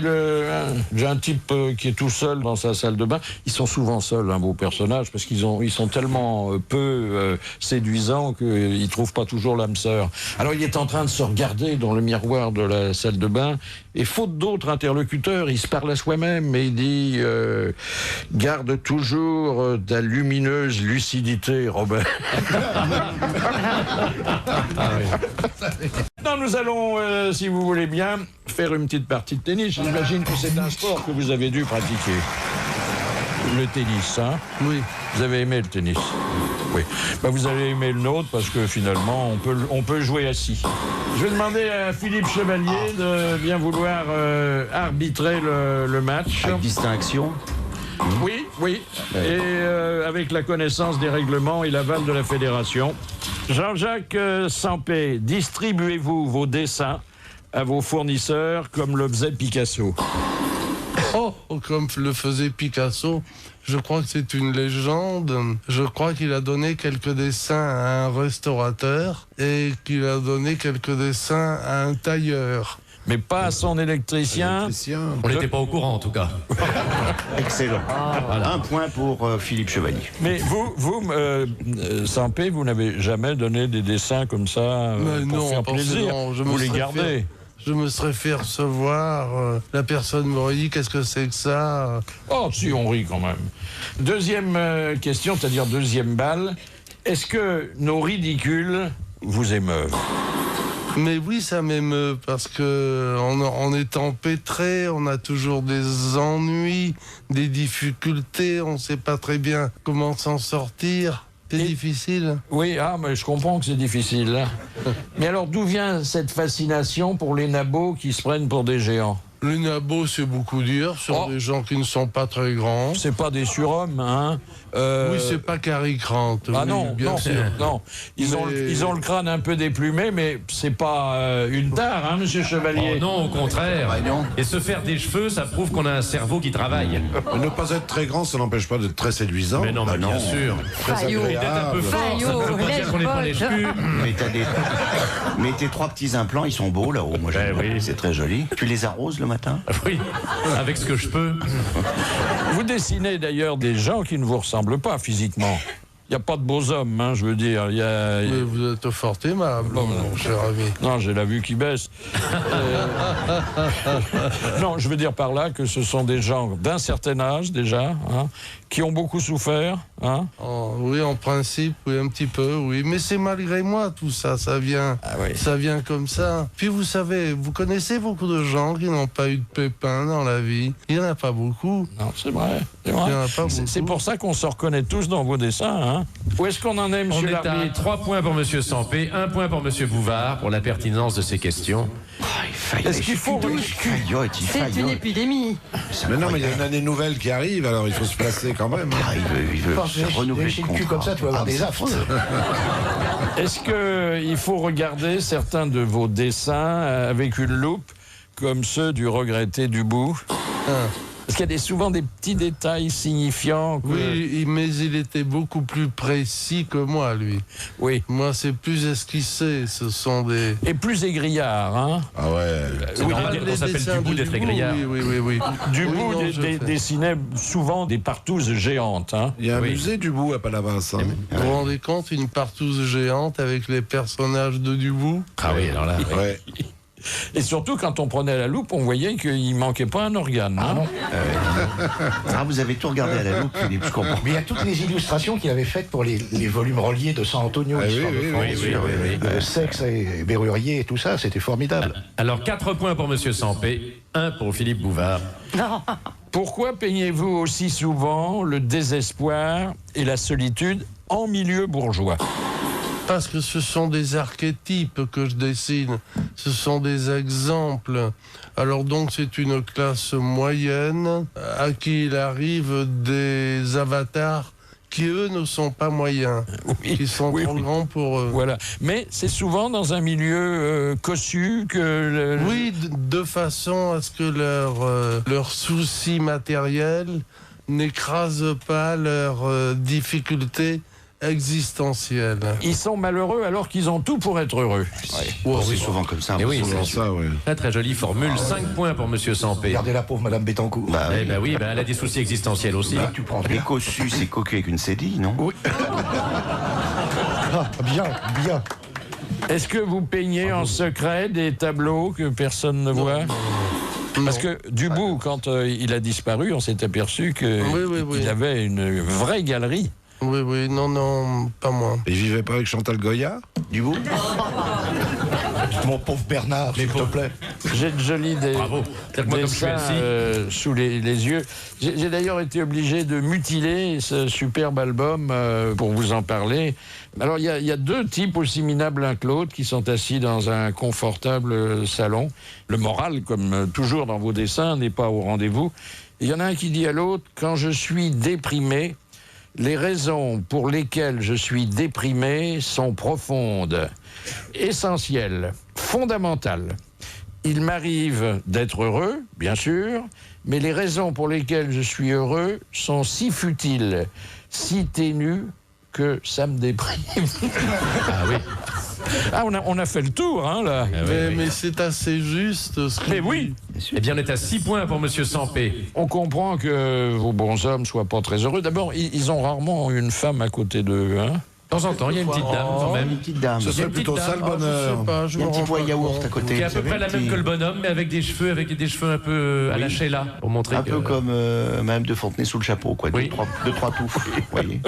un type qui est tout seul dans sa salle de bain. Ils sont souvent seuls, vos personnages, parce qu'ils sont tellement peu séduisants qu'ils ne trouvent pas toujours l'âme sœur. Alors, il est en train de se regarder dans le miroir de la salle de bain, et faute d'autres interlocuteurs, il se parle à soi-même, et il dit « Garde toujours ta lumineuse lucidité, Robert. » Non, nous allons, si vous voulez bien, faire une petite partie de tennis. J'imagine que c'est un sport que vous avez dû pratiquer. Le tennis, Oui. Vous avez aimé le tennis? Oui. Vous avez aimé le nôtre parce que finalement, on peut jouer assis. Je vais demander à Philippe Chevalier de bien vouloir arbitrer le match. Avec distinction. Oui. Et avec la connaissance des règlements et l'aval de la fédération. Jean-Jacques Sampé, distribuez-vous vos dessins à vos fournisseurs comme le faisait Picasso? Oh, comme le faisait Picasso, je crois que c'est une légende. Je crois qu'il a donné quelques dessins à un restaurateur et qu'il a donné quelques dessins à un tailleur. Mais pas à son électricien. On n'était pas au courant, en tout cas. Excellent. Voilà. Un point pour Philippe Chevalier. Mais vous, Sampé, vous n'avez jamais donné des dessins comme ça pour faire plaisir. Vous les gardez. Je me serais fait recevoir, la personne m'aurait dit qu'est-ce que c'est que ça? Oh, si, on rit quand même. Deuxième question, c'est-à-dire deuxième balle. Est-ce que nos ridicules vous émeuvent? Mais oui, ça m'émeut parce que on est empêtré, on a toujours des ennuis, des difficultés, on ne sait pas très bien comment s'en sortir. C'est difficile. Oui, mais je comprends que c'est difficile. Mais alors, d'où vient cette fascination pour les nabots qui se prennent pour des géants? Les nabots, c'est beaucoup dire sur des gens qui ne sont pas très grands. C'est pas des surhommes, hein. Oui, c'est pas Cary Grant. Ah oui, non, bien non, sûr. non. Ils ont le crâne un peu déplumé, mais c'est pas une tare, hein, monsieur Chevalier. Oh non, au contraire. Et se faire des cheveux, ça prouve qu'on a un cerveau qui travaille. Ne pas être très grand, ça n'empêche pas d'être très séduisant. Mais non, mais bien sûr. Fayot. Et d'être un peu fort, ça ne veut pas dire qu'on n'est pas les cheveux. Mais tes 3 petits implants, ils sont beaux là-haut. Moi, oui. C'est très joli. Tu les arroses le matin? Oui, avec ce que je peux. Vous dessinez d'ailleurs des gens qui ne vous ressemblent pas physiquement. Il n'y a pas de beaux hommes, hein, je veux dire. Mais vous êtes fort aimable, mon cher ami. Non, j'ai la vue qui baisse. Non, je veux dire par là que ce sont des gens d'un certain âge déjà, hein, qui ont beaucoup souffert. Hein. Oh, oui, en principe, oui, un petit peu, oui. Mais c'est malgré moi tout ça, ça vient comme ça. Puis vous savez, vous connaissez beaucoup de gens qui n'ont pas eu de pépins dans la vie. Il n'y en a pas beaucoup. Non, c'est vrai. C'est pour ça qu'on se reconnaît tous dans vos dessins. Hein. Où est-ce qu'on en est, monsieur l'arbitre? On est à 3 points pour monsieur Sampé, 1 point pour monsieur Bouvard pour la pertinence de ces questions. Est-ce qu'il faut... C'est une épidémie. Mais non, mais il y a une année nouvelle qui arrive, alors il faut se placer quand même. Il veut se renouveler le cul comme ça, tu vas avoir des affres. Est-ce qu'il faut regarder certains de vos dessins avec une loupe, comme ceux du regretté Dubout? Parce qu'il y a souvent des petits détails signifiants. Oui, mais il était beaucoup plus précis que moi, lui. Oui. Moi, c'est plus esquissé. Ce sont des... Et plus aigriard, hein? Ah ouais. C'est normal qu'on s'appelle Dubout d'être aigriard. Oui. Dubout dessinait souvent des partouzes géantes. Hein? Il y a un musée Dubout à Palavas. Hein. Vous vous rendez compte, une partouze géante avec les personnages de Dubout? Ah oui, alors là... Ouais. Et surtout, quand on prenait la loupe, on voyait qu'il manquait pas un organe. Hein? Vous avez tout regardé à la loupe, Philippe, je comprends. Mais il y a toutes les illustrations qu'il avait faites pour les volumes reliés de San Antonio. Le sexe et Berrurier et tout ça, c'était formidable. Alors 4 points pour monsieur Sampé, 1 pour Philippe Bouvard. Non. Pourquoi peignez-vous aussi souvent le désespoir et la solitude en milieu bourgeois? Parce que ce sont des archétypes que je dessine, ce sont des exemples. Alors donc c'est une classe moyenne à qui il arrive des avatars qui eux ne sont pas moyens, qui sont trop grands pour eux. Voilà. Mais c'est souvent dans un milieu cossu que... Oui, de façon à ce que leur souci matériel n'écrase pas leurs difficultés existentielles. Ils sont malheureux alors qu'ils ont tout pour être heureux. C'est souvent comme ça. Oui, c'est ça, oui. Très jolie formule. 5 points pour monsieur Sampé. Regardez la pauvre Madame Bettencourt. Oui, elle a des soucis existentiels aussi. Tu prends Les cossus, c'est cocu avec une cédille, non? Oui. Bien. Est-ce que vous peignez en secret des tableaux que personne ne voit? Parce que Dubout, quand il a disparu, on s'est aperçu qu'il avait une vraie galerie. Oui, non, pas moi. Et il vivait pas avec Chantal Goya? Dubout? Mon pauvre Bernard, s'il te plaît. J'ai de jolis Bravo. dessins sous les yeux. J'ai d'ailleurs été obligé de mutiler ce superbe album pour vous en parler. Alors, il y a 2 types aussi minables l'un que l'autre qui sont assis dans un confortable salon. Le moral, comme toujours dans vos dessins, n'est pas au rendez-vous. Il y en a un qui dit à l'autre « Quand je suis déprimé, les raisons pour lesquelles je suis déprimé sont profondes, essentielles, fondamentales. Il m'arrive d'être heureux, bien sûr, mais les raisons pour lesquelles je suis heureux sont si futiles, si ténues, que ça me déprime. » Ah oui. Ah, on a fait le tour, hein, là. Mais c'est assez juste ce que... Mais oui. Eh bien, on est à 6 points pour monsieur Sampé. On comprend que vos bonshommes soient pas très heureux. D'abord, ils ont rarement une femme à côté d'eux, hein. De temps en temps, il y a une petite dame, quand même. Une petite dame. Ce serait plutôt ça le bonheur. Il y a un petit poids yaourt à côté. Qui est à peu près la même que le bonhomme, mais avec des cheveux un peu à la Sheila, pour montrer un peu comme Madame de Fontenay sous le chapeau, quoi. Oui. 2-3 touffes, vous voyez.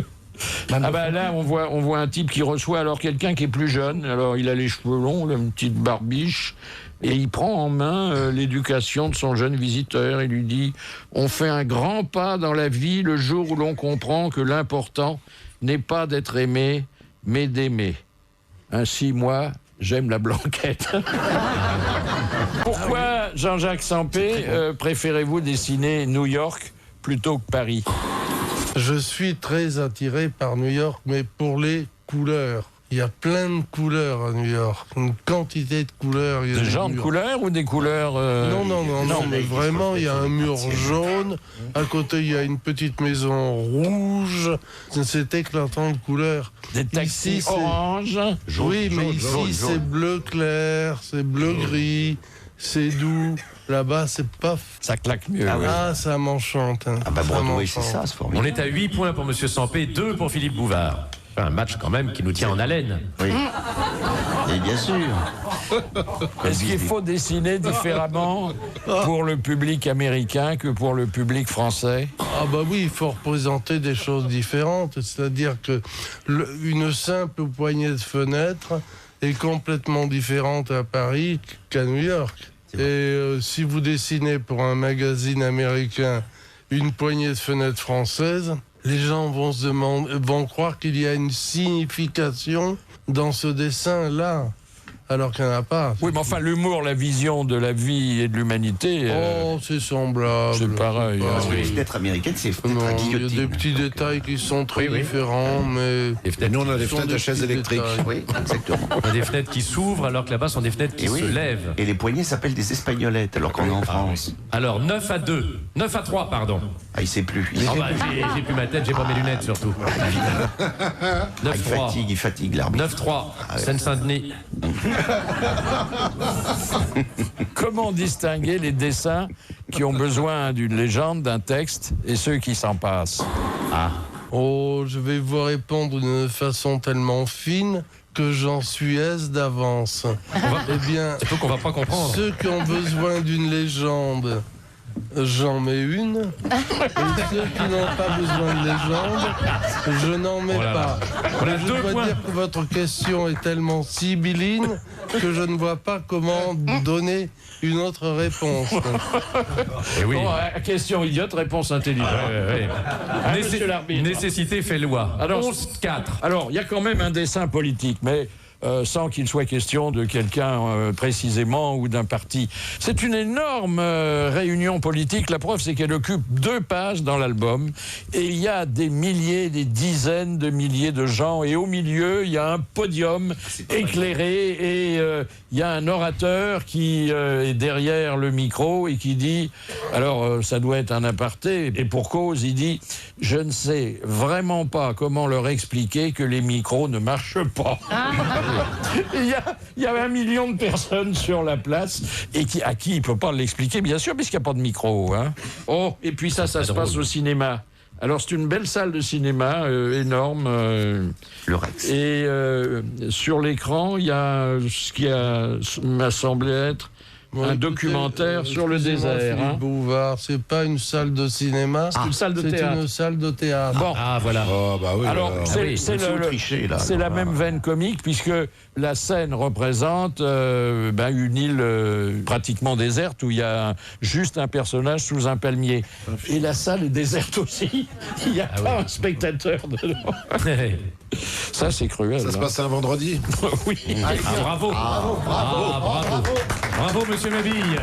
Là, on voit un type qui reçoit alors quelqu'un qui est plus jeune. Alors, il a les cheveux longs, une petite barbiche, et il prend en main l'éducation de son jeune visiteur. Il lui dit « On fait un grand pas dans la vie le jour où l'on comprend que l'important n'est pas d'être aimé, mais d'aimer. Ainsi, moi, j'aime la blanquette. » Pourquoi, Jean-Jacques Sampé, préférez-vous dessiner New York plutôt que Paris? Je suis très attiré par New York, mais pour les couleurs. Il y a plein de couleurs à New York, une quantité de couleurs. Des gens de couleurs ou des couleurs Non, mais vraiment, il y a un mur jaune, à côté il y a une petite maison rouge, c'est éclatant de couleurs. Des taxis orange. Oui, mais ici c'est bleu clair, c'est bleu gris, c'est doux. Là-bas, c'est pas... Ça claque mieux. Ah, ça m'enchante. Hein. Ah bah Broadway, c'est ça, c'est formidable. On est à 8 points pour Monsieur Sampé, 2 pour Philippe Bouvard. Un match quand même qui nous tient en haleine. Oui. Et bien sûr. Est-ce qu'il faut dessiner différemment pour le public américain que pour le public français? Ah bah oui, il faut représenter des choses différentes. C'est-à-dire que une simple poignée de fenêtre est complètement différente à Paris qu'à New York. Et si vous dessinez pour un magazine américain une poignée de fenêtres françaises, les gens vont croire qu'il y a une signification dans ce dessin-là, alors qu'il n'y en a pas. Oui, mais enfin, l'humour, la vision de la vie et de l'humanité... c'est semblable. C'est pareil. Parce que les fenêtres américaines, c'est fenêtres à guillotine. Il y a des petits détails qui sont très différents, mais... Nous, on a des fenêtres de chaises électriques. Oui, exactement. On a des fenêtres qui s'ouvrent alors que là-bas sont des fenêtres qui se lèvent. Et les poignées s'appellent des espagnolettes alors qu'on est en France. Alors 9 à 2. 9 à 3, pardon. Ah, il sait plus. J'ai plus ma tête, j'ai pas mes lunettes surtout. 9-3. Il fatigue l'arbitre. 9-3. Seine-Saint-Denis. Comment distinguer les dessins qui ont besoin d'une légende, d'un texte, et ceux qui s'en passent? Oh, je vais vous répondre d'une façon tellement fine que j'en suis aise d'avance. Eh bien, c'est qu'on va pas comprendre. Ceux qui ont besoin d'une légende, j'en mets une. Et ceux qui n'ont pas besoin de légende, je n'en mets pas. Je dois dire que votre question est tellement sibylline que je ne vois pas comment donner une autre réponse. Et oui. Bon, question idiote, réponse intelligente. Nécessité fait loi. Alors, 11-4. Alors, il y a quand même un dessin politique, mais sans qu'il soit question de quelqu'un précisément ou d'un parti. C'est une énorme réunion politique. La preuve, c'est qu'elle occupe 2 pages dans l'album. Et il y a des milliers, des dizaines de milliers de gens. Et au milieu, il y a un podium éclairé. Et il y a un orateur qui est derrière le micro et qui dit... Alors, ça doit être un aparté. Et pour cause, il dit... Je ne sais vraiment pas comment leur expliquer que les micros ne marchent pas. Il y a 1 million de personnes sur la place et à qui il ne peut pas l'expliquer, bien sûr, puisqu'il n'y a pas de micro. Hein. Oh, et puis ça se passe au cinéma. Alors, c'est une belle salle de cinéma, énorme. Le Rex. Et sur l'écran, il y a ce qui m'a semblé être un documentaire sur le désert. Philippe Bouvard, c'est pas une salle de cinéma, c'est une salle de théâtre. C'est une salle de théâtre. Bon. Voilà. Oh, bah oui, alors, c'est la même veine comique, puisque la scène représente une île pratiquement déserte où il y a juste un personnage sous un palmier. Et la salle est déserte aussi. Il n'y a pas un spectateur dedans. Ça, c'est cruel. Ça se passe un vendredi. Oui. Bravo. Bravo, monsieur Mabille.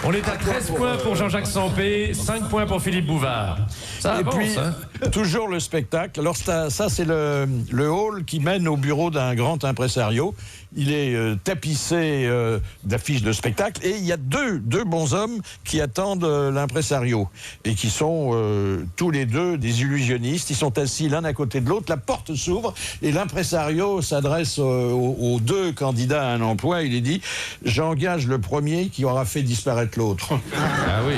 On est à 13 points pour Jean-Jacques Sampé, 5 points pour Philippe Bouvard. Ça avance, et puis, toujours le spectacle. Alors, ça, c'est le hall qui mène au bureau d'un grand impresario. Il est tapissé d'affiches de spectacle. Et il y a deux bonshommes qui attendent l'impresario. Et qui sont tous les deux des illusionnistes. Ils sont assis l'un à côté de l'autre. La porte s'ouvre et l'impresario s'adresse aux 2 candidats à un emploi. Il est dit, j'engage le premier qui aura fait disparaître l'autre. Ah oui.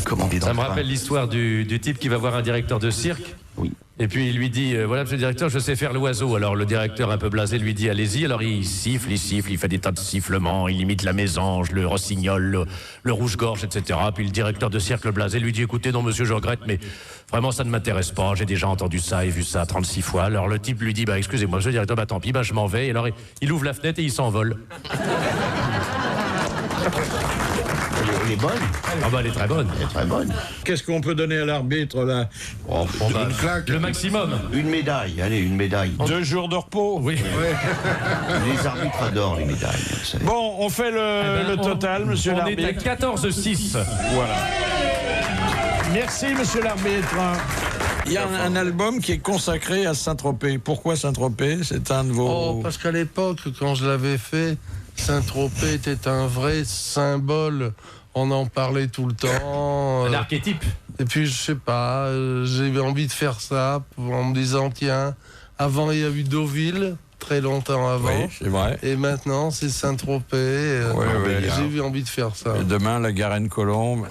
Comment ça me rappelle l'histoire du type qui va voir un directeur de cirque. Oui. Et puis il lui dit, voilà monsieur le directeur, je sais faire l'oiseau. Alors le directeur un peu blasé lui dit, allez-y. Alors il siffle, il fait des tas de sifflements, il imite la mésange, le rossignol, le rouge-gorge, etc. Puis le directeur de cirque, le blasé, lui dit, écoutez, non monsieur, je regrette, mais vraiment ça ne m'intéresse pas, j'ai déjà entendu ça et vu ça 36 fois. Alors le type lui dit, excusez-moi monsieur le directeur, tant pis, je m'en vais. Et alors il ouvre la fenêtre et il s'envole. Elle est bonne. Ah bah elle est très bonne. Elle est très bonne. Qu'est-ce qu'on peut donner à l'arbitre, là? Une claque. Le maximum. Une médaille, allez, une médaille. 2 jours de repos? Oui. Les arbitres adorent les médailles. vous savez. Bon, on fait le total, monsieur On est l'arbitre. à 14-6. Voilà. Merci, monsieur l'arbitre. Il y a un album qui est consacré à Saint-Tropez. Pourquoi Saint-Tropez? C'est un de vos... Oh, parce qu'à l'époque, quand je l'avais fait, Saint-Tropez était un vrai symbole. On en parlait tout le temps. Un archétype. Et puis, je sais pas, j'ai eu envie de faire ça en me disant, tiens, avant il y a eu Deauville, très longtemps avant. Oui, c'est vrai. Et maintenant, c'est Saint-Tropez. J'ai eu envie de faire ça. Et demain, la Garenne-Colombe.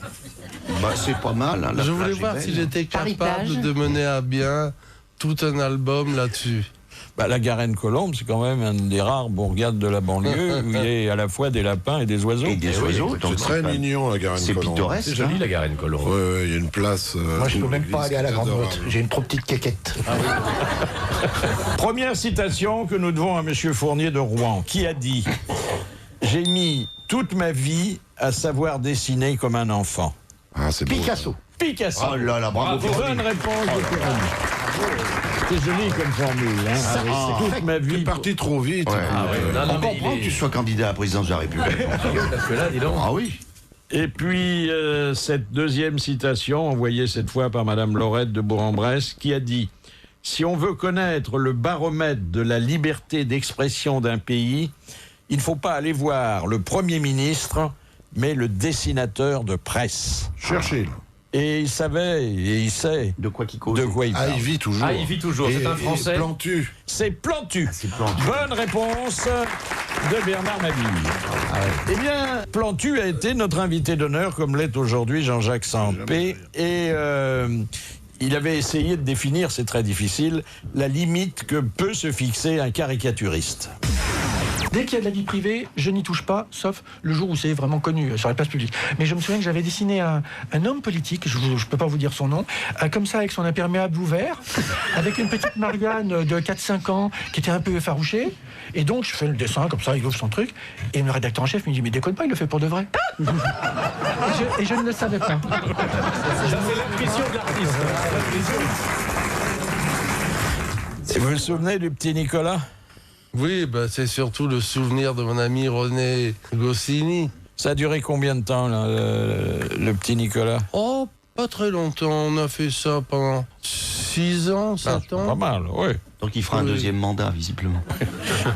Bah, c'est pas mal. Hein, la Je voulais plage est voir belle, si hein. j'étais Paris-Plage. capable de mener à bien tout un album là-dessus. Bah, la Garenne-Colombe, c'est quand même un des rares bourgades de la banlieue où il y a à la fois des lapins et des oiseaux. Et des oiseaux. C'est très mignon, la Garenne C'est Colombe. pittoresque. C'est joli la Garenne-Colombe. Ouais, il y a une place. Moi, je peux même pas aller à la Grande adorable. Motte. J'ai une trop petite quéquette. Première citation que nous devons à monsieur Fournier de Rouen, qui a dit « J'ai mis toute ma vie à savoir dessiner comme un enfant. Ah, c'est beau. Picasso. » Picasso. Oh là là, bravo. Bonne réponse de Fournier. C'est joli comme formule. Hein. Toute ma vie. T'es parti trop vite. Ouais. Ah ouais. Non, On mais comprend que tu sois candidat à la présidence de la République. Parce que là, dis donc. Ah oui. Et puis, cette deuxième citation, envoyée cette fois par Madame Laurette de Bourg-en-Bresse, qui a dit « Si on veut connaître le baromètre de la liberté d'expression d'un pays, il ne faut pas aller voir le Premier ministre, mais le dessinateur de presse. Cherchez. » Et il savait, et il sait De quoi qu'il cause. de quoi il Ah, parle. il vit toujours. Ah, il vit toujours. C'est un Français. Plantu. C'est Plantu. C'est Plantu. Bonne réponse de Bernard Mabille. Eh bien, Plantu a été notre invité d'honneur, comme l'est aujourd'hui Jean-Jacques Sampé. Et il avait essayé de définir, c'est très difficile, la limite que peut se fixer un caricaturiste. Dès qu'il y a de la vie privée, je n'y touche pas, sauf le jour où c'est vraiment connu sur la place publique. Mais je me souviens que j'avais dessiné un homme politique, je ne peux pas vous dire son nom, comme ça avec son imperméable ouvert, avec une petite Marianne de 4-5 ans qui était un peu effarouchée. Et donc je fais le dessin comme ça, il ouvre son truc, et le rédacteur en chef me dit « Mais déconne pas, il le fait pour de vrai !» et je ne le savais pas. C'est l'intuition de l'artiste. Vous vous souvenez du petit Nicolas ? Oui, bah, c'est surtout le souvenir de mon ami René Goscinny. Ça a duré combien de temps, là, le petit Nicolas ? Oh, pas très longtemps. On a fait ça pendant 6 ans, 7 ans. Pas mal, oui. Donc il fera un deuxième mandat, visiblement.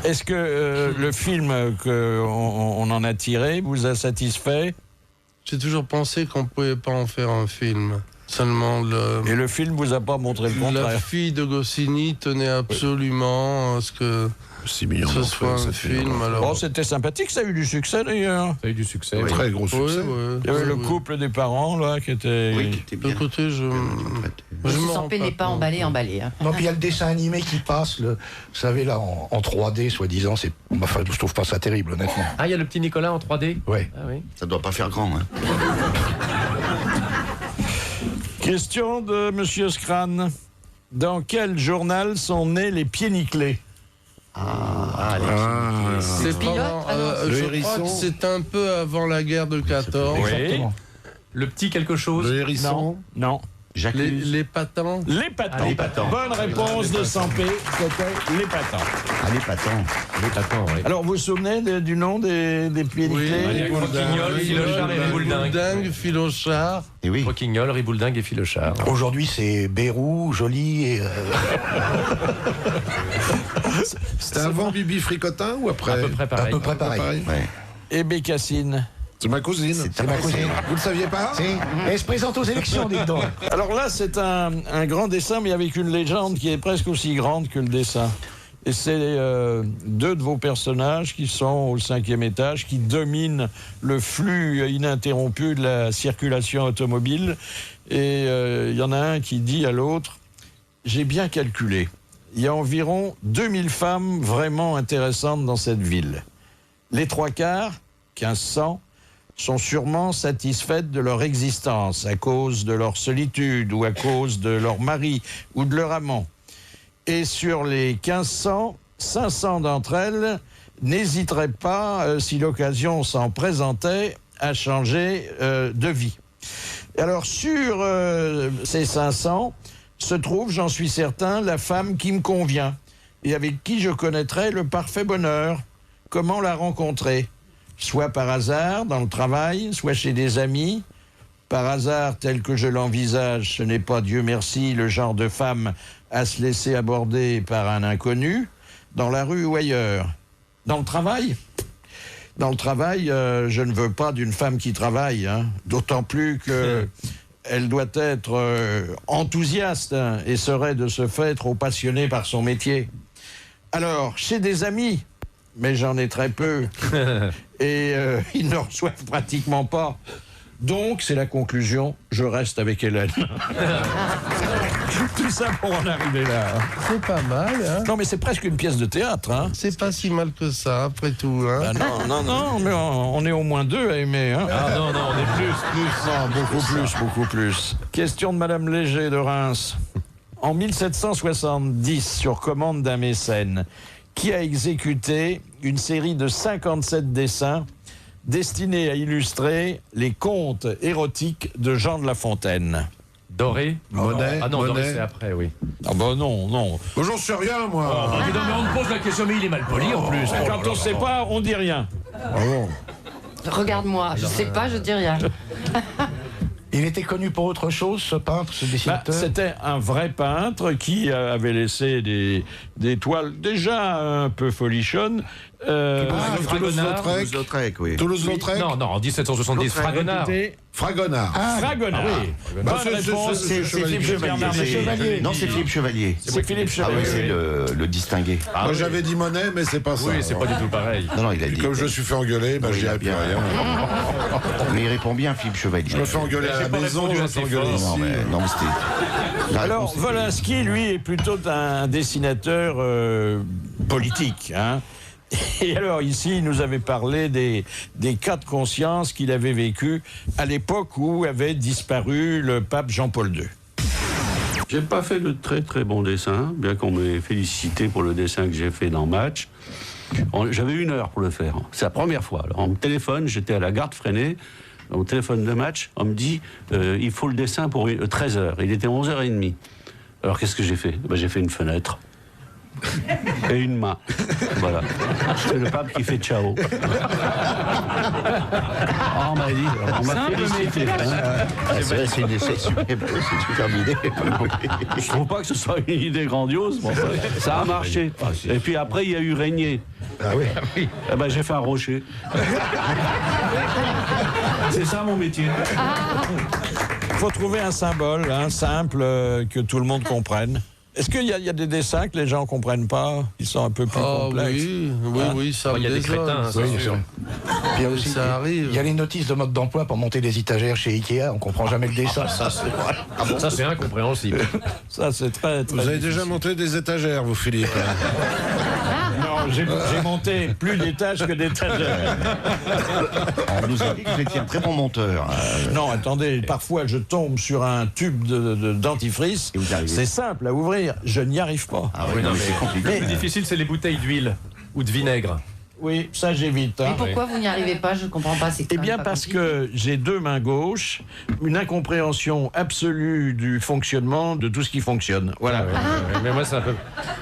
Est-ce que le film qu'on en a tiré vous a satisfait ? J'ai toujours pensé qu'on ne pouvait pas en faire un film. Seulement Et le film vous a pas montré le la contraire ? fille de Goscinny tenait absolument à ce que 6 millions ce soit un film. Alors... Bon, c'était sympathique, ça a eu du succès d'ailleurs. Ça a eu du succès. Très gros succès. Il y avait le couple des parents, là, qui était... Oui, qui était bien. Écoutez, je Je m'en sens rends n'est pas compte. emballé. Hein. Non, puis il y a le dessin animé qui passe, vous savez, là, en 3D, soi-disant. Enfin, je trouve pas ça terrible, honnêtement. Ah, il y a le petit Nicolas en 3D. Ouais. Ah oui. Ça doit pas faire grand, hein. Question de Monsieur Scran. Dans quel journal sont nés les pieds nickelés ? C'est Pilote, pendant, alors. je Le crois que hérisson. c'est un peu avant la guerre de 14. Oui. Le petit quelque chose. Le hérisson. Non. Jacques Les patents. L'épattant. Ah, l'épattant. Bonne réponse de Sampé, c'était l'épattant. Ah, l'épatant. Attends, oui. Alors, vous vous souvenez du nom des pieds Oui, nickelés ? il y a Croquignol, Filochard et Ribouldingue. Ribouldingue, Filochard. Et oui. Croquignol, Ribouldingue et Filochard. Aujourd'hui, c'est Bérou, Joly et... C'était avant Bibi Fricotin ou après À peu près à pareil. peu près pareil. Ouais. Et Bécassine. C'est ma cousine. C'est ma cousine. Vous le saviez pas? Si. Elle se présente aux élections, dites donc. Alors là, c'est un grand dessin, mais avec une légende qui est presque aussi grande que le dessin. Et c'est deux de vos personnages qui sont au 5e étage, qui dominent le flux ininterrompu de la circulation automobile. Et il y en a un qui dit à l'autre, j'ai bien calculé, il y a environ 2000 femmes vraiment intéressantes dans cette ville. Les 3/4, 1500, sont sûrement satisfaites de leur existence à cause de leur solitude ou à cause de leur mari ou de leur amant. Et sur les 1500, 500 d'entre elles n'hésiteraient pas, si l'occasion s'en présentait, à changer de vie. Alors, sur ces 500, se trouve, j'en suis certain, la femme qui me convient et avec qui je connaîtrai le parfait bonheur. Comment la rencontrer? Soit par hasard, dans le travail, soit chez des amis. Par hasard, tel que je l'envisage, ce n'est pas, Dieu merci, le genre de femme à se laisser aborder par un inconnu, dans la rue ou ailleurs. Dans le travail? Dans le travail, je ne veux pas d'une femme qui travaille, hein. D'autant plus qu'elle doit être enthousiaste, hein, et serait de ce fait trop passionnée par son métier. Alors, chez des amis, mais j'en ai très peu, et ils ne reçoivent pratiquement pas. Donc, c'est la conclusion, je reste avec Hélène. Tout ça pour en arriver là. C'est pas mal, hein? Non, mais c'est presque une pièce de théâtre, hein? C'est pas si mal que ça, après tout, hein? Ben non, mais on est au moins deux à aimer, hein? Ah non, on est plus. Non, beaucoup plus. Question de Madame Léger de Reims. En 1770, sur commande d'un mécène, qui a exécuté une série de 57 dessins destinés à illustrer les contes érotiques de Jean de La Fontaine. Doré? Monet? Ah non, Monet. Doré c'est après, oui. Ah ben non. J'en sais rien, moi. Mais non, mais on me pose la question, mais il est mal poli en plus. Quand on ne sait pas, on dit rien. Ah bon. Regarde-moi, je sais pas, je dis rien. Il était connu pour autre chose, ce peintre, ce dessinateur? C'était un vrai peintre qui avait laissé des toiles déjà un peu folichonnes. Toulouse-Lautrec, oui. Toulouse-Lautrec? Non, en 1770, Fragonard. Fragonard. Fragonard. oui. Bonne réponse. C'est Philippe Chevalier. Non, c'est Philippe Chevalier. C'est Philippe Ah oui, Chevalier. c'est le distingué. Moi, j'avais dit Monet, mais c'est pas ça. Oui, c'est pas du tout pareil. Non, il a dit. Comme je suis fait engueuler, je dirais plus rien. Mais il répond bien, Philippe Chevalier. Je me fais engueuler à la pas maison, répondu je me assez fais engueuler fort. ici. Non, mais c'était... La Alors, réponse était- Wolinski, lui, est plutôt un dessinateur politique, hein. Et alors, ici, il nous avait parlé des cas de conscience qu'il avait vécu à l'époque où avait disparu le pape Jean-Paul II. J'ai pas fait de très très bons dessins, bien qu'on m'ait félicité pour le dessin que j'ai fait dans Match. J'avais 1 heure pour le faire. C'est la première fois. Alors, on me téléphone, j'étais à la gare de Freinet, au téléphone de Match, on me dit il faut le dessin pour 13 heures. Il était 11h30. Alors qu'est-ce que j'ai fait? J'ai fait une fenêtre. Et une main. Voilà. C'est le pape qui fait ciao. Ah, on m'a dit, on m'a félicité. c'est vrai, c'est super idée. Je trouve pas que ce soit une idée grandiose, mais enfin, ça a marché. Et puis après, il y a eu Régnier. Ah oui. Eh ben, j'ai fait un rocher. C'est ça mon métier. Il faut trouver un symbole, simple, que tout le monde comprenne. Est-ce qu'il y a des dessins que les gens ne comprennent pas? Ils sont un peu plus complexes. Oui, ça Il y a des crétins, hein, Oui, c'est sûr. Puis il y a aussi, ça arrive. il y a les notices de mode d'emploi pour monter des étagères chez Ikea, on comprend jamais le dessin. Ça, c'est incompréhensible. Ça, c'est très, très Vous avez difficile. déjà monté des étagères, vous, Philippe? Non, j'ai monté plus d'étages que d'étagères. On nous a dit que vous étiez un très bon monteur. Non, attendez, parfois je tombe sur un tube de dentifrice. Et vous y arrivez. C'est simple à ouvrir, je n'y arrive pas. Ah oui, non, mais c'est compliqué. Le plus difficile, c'est les bouteilles d'huile ou de vinaigre. Oui, ça j'évite. Et pourquoi vous n'y arrivez pas? Je comprends pas. Eh bien parce que j'ai 2 mains gauches, une incompréhension absolue du fonctionnement de tout ce qui fonctionne. Voilà. Mais moi, c'est un peu.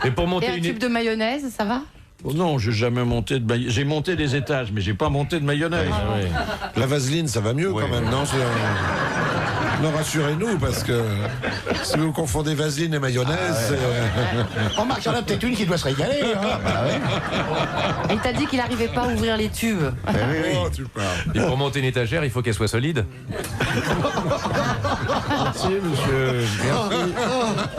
Et pour Et monter un une. tube de mayonnaise, ça va? Oh non, j'ai jamais monté de mayonnaise. J'ai monté des étages, mais j'ai pas monté de mayonnaise. La vaseline, ça va mieux quand même, non? Non, rassurez-nous, parce que si vous confondez vaseline et mayonnaise... Remarque, il y en a peut-être une qui doit se régaler. Hein. Et il t'a dit qu'il n'arrivait pas à ouvrir les tubes. Oh, tu parles. Et pour monter une étagère, il faut qu'elle soit solide. Merci, monsieur.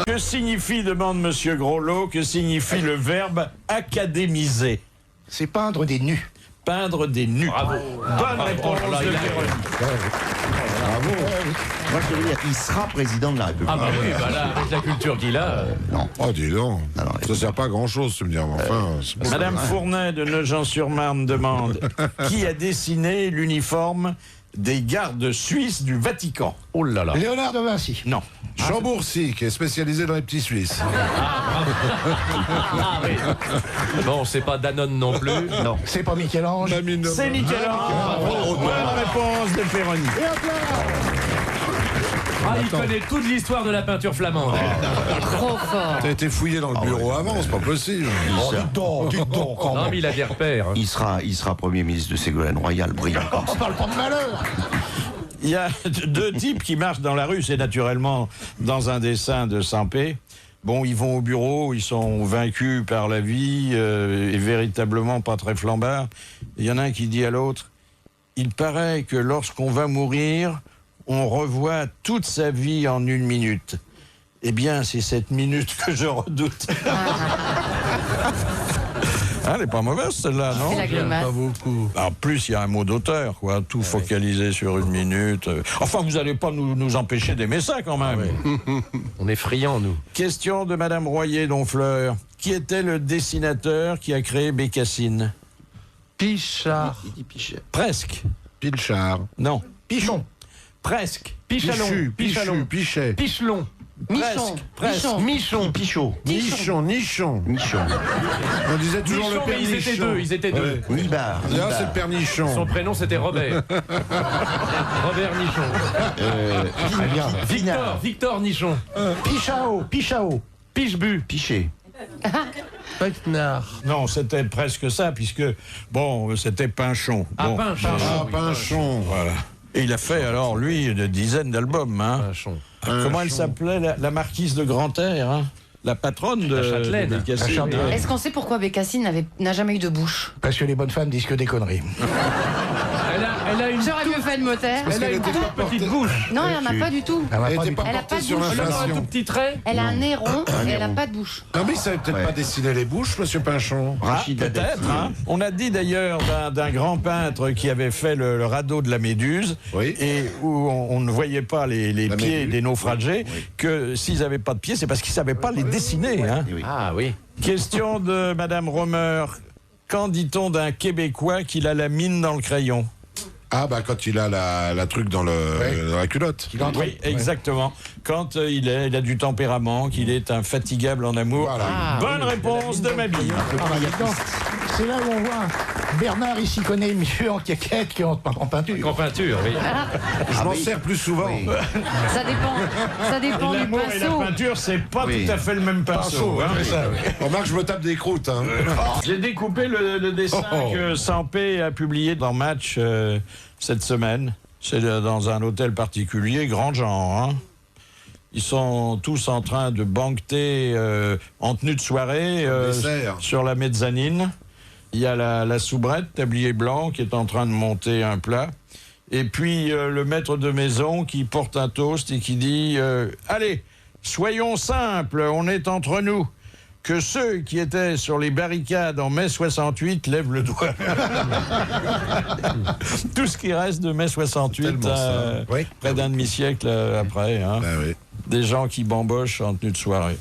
Que signifie, demande monsieur Groslot, que signifie le verbe académiser? C'est peindre des nus. Peindre des nus. Bravo. Bonne réponse de Véronique. Bravo. Moi, je veux dire, il sera président de la République. Ah bah oui, bah là, avec la culture qu'il a. Non. Oh, dis donc. Non, Ça sert pas à grand-chose, tu me dis. Enfin, c'est pas Madame Fournet de Nogent-sur-Marne demande qui a dessiné l'uniforme des gardes suisses du Vatican? Oh là là. Léonard de Vinci. Non. Chambourcy, qui est spécialisé dans les petits Suisses. Ah oui. Bon, c'est pas Danone non plus. Non. C'est pas Michel-Ange. C'est Michel-Ange. Bonne réponse de Péroni. Ah, il connaît toute l'histoire de la peinture flamande. Trop fort. T'as été fouillé dans le bureau avant, c'est pas possible. Dites donc, quand Non, même. mais il a des repères. Il sera Premier ministre de Ségolène Royal, brillant comme ça. On parle pas de malheur. Il y a deux types qui marchent dans la rue, c'est naturellement dans un dessin de Sampé. Bon, ils vont au bureau, ils sont vaincus par la vie et véritablement pas très flambards. Il y en a un qui dit à l'autre, il paraît que lorsqu'on va mourir, on revoit toute sa vie en 1 minute. Eh bien, c'est cette minute que je redoute. Elle n'est pas mauvaise, celle-là, non? C'est la grimace. Pas beaucoup. En plus, il y a un mot d'auteur, quoi. Tout focalisé sur 1 minute. Enfin, vous n'allez pas nous empêcher d'aimer ça, quand même. On est friands, nous. Question de Madame Royer-Donfleur. Qui était le dessinateur qui a créé Bécassine? Pichard. Il dit Pichet. Presque. Pilchard. Non. Pichon. Presque. Pichalon. Pichu, Pichet. Pichelon. Michon. Presque. Michon. Pichot. Nichon. Nichon. On disait toujours Michon, le mais père ils étaient deux. Nibard. Là, c'est le père Nichon. Son prénom, c'était Robert. Robert Nichon. Victor Nichon. Pichao. Pichebu. Pichet. Pecnard. Non, c'était presque ça, puisque, bon, c'était Pinchon. Ah, Bon. Pinchon. Ah, Pinchon. Voilà. Et il a fait, alors, lui, une dizaine d'albums. Hein. Pinchon. Comment elle s'appelait, la marquise de Grand-Air, hein? La patronne de Châtelaine. de Bécassine. La Châtelaine. Est-ce qu'on sait pourquoi Bécassine n'a jamais eu de bouche? Parce que les bonnes femmes disent que des conneries. Elle a une J'aurais mieux fait le moteur. Parce qu'elle était pas portée. petite bouche. Non, elle n'en a pas du tout. Elle Elle va était du pas tout. Elle a portée pas de sur bouche. Elle a un tout l'inflation. petit trait. Elle a un nez rond et elle n'a pas de bouche. Non, mais il savait peut-être pas dessiner les bouches, monsieur Pinchon. Ah, peut-être. Hein. On a dit d'ailleurs d'un grand peintre qui avait fait le radeau de la Méduse, Oui. et où on ne voyait pas les La pieds Méduse. des naufragés, que s'ils n'avaient pas de pieds, c'est parce qu'ils ne savaient pas les dessiner. Hein. Ah oui. Question de Madame Romer. Qu'en dit-on d'un Québécois qu'il a la mine dans le crayon? Ah, bah, quand il a la truc dans la culotte. Oui, exactement. Quand il a du tempérament, qu'il est infatigable en amour. Voilà. Bonne réponse de ma bille. C'est là où on voit Bernard, il s'y connaît mieux en quéquette qu'en peinture. En peinture, oui. Je m'en sers plus souvent. Ça dépend du L'amour et la pinceau. peinture, c'est pas Oui. tout à fait le même pinceau. Hein. Remarque, je me tape des croûtes. Hein. J'ai découpé le dessin que Sampé a publié dans Match cette semaine. C'est dans un hôtel particulier, grand genre. Hein. Ils sont tous en train de banqueter en tenue de soirée Dessert. sur la mezzanine. Il y a la soubrette, tablier blanc, qui est en train de monter un plat. Et puis le maître de maison qui porte un toast et qui dit allez, soyons simples, on est entre nous. Que ceux qui étaient sur les barricades en mai 68 lèvent le doigt. Tout ce qui reste de mai 68, Tellement ça. Oui. près d'un demi-siècle après. Hein. Bah oui. Des gens qui bambochent en tenue de soirée.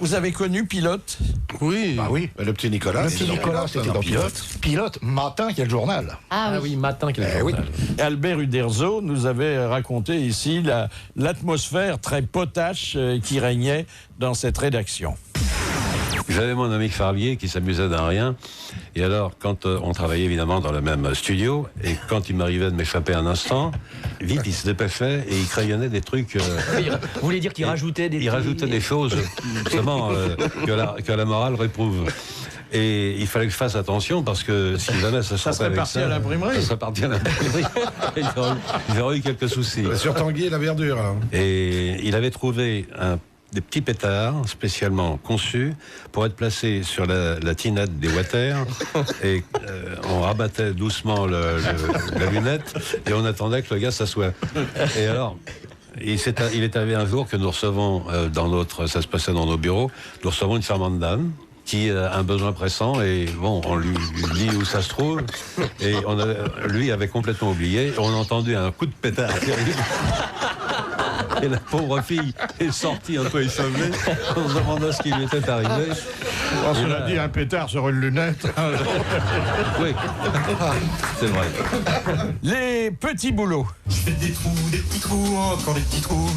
Vous avez connu Pilote? Oui. Bah oui. Le petit Nicolas. Le petit Nicolas, c'était dans Pilote. Pilote, matin, quel journal. Ah Ah oui. oui, matin qu'il oui. Albert Uderzo nous avait raconté ici l'atmosphère très potache qui régnait dans cette rédaction. J'avais mon ami Farlier qui s'amusait d'un rien. Et alors, quand on travaillait évidemment dans le même studio, et quand il m'arrivait de m'échapper un instant, vite il se dépêchait et il crayonnait des trucs. Vous voulez dire qu'il rajoutait des... Il rajoutait des choses, justement, que la morale réprouve. Et il fallait que je fasse attention parce que si jamais ça Ça serait parti à l'imprimerie. Ça serait parti à l'imprimerie. Il aurait eu quelques soucis. Sur Tanguy et la verdure. Hein. Et il avait trouvé des petits pétards spécialement conçus pour être placés sur la tinette des water et on rabattait doucement la lunette et on attendait que le gars s'assoie. Et alors, il est arrivé un jour que nous recevons ça se passait dans nos bureaux, nous recevons une charmante dame qui a un besoin pressant et bon, on lui dit où ça se trouve et lui avait complètement oublié. On a entendu un coup de pétard terrible. Et la pauvre fille est sortie un peu échevelée en se demandant ce qui lui était arrivé. On se l'a dit, un pétard sur une lunette. Oui, c'est vrai. Les petits boulots. Je fais des petits trous, encore des petits trous,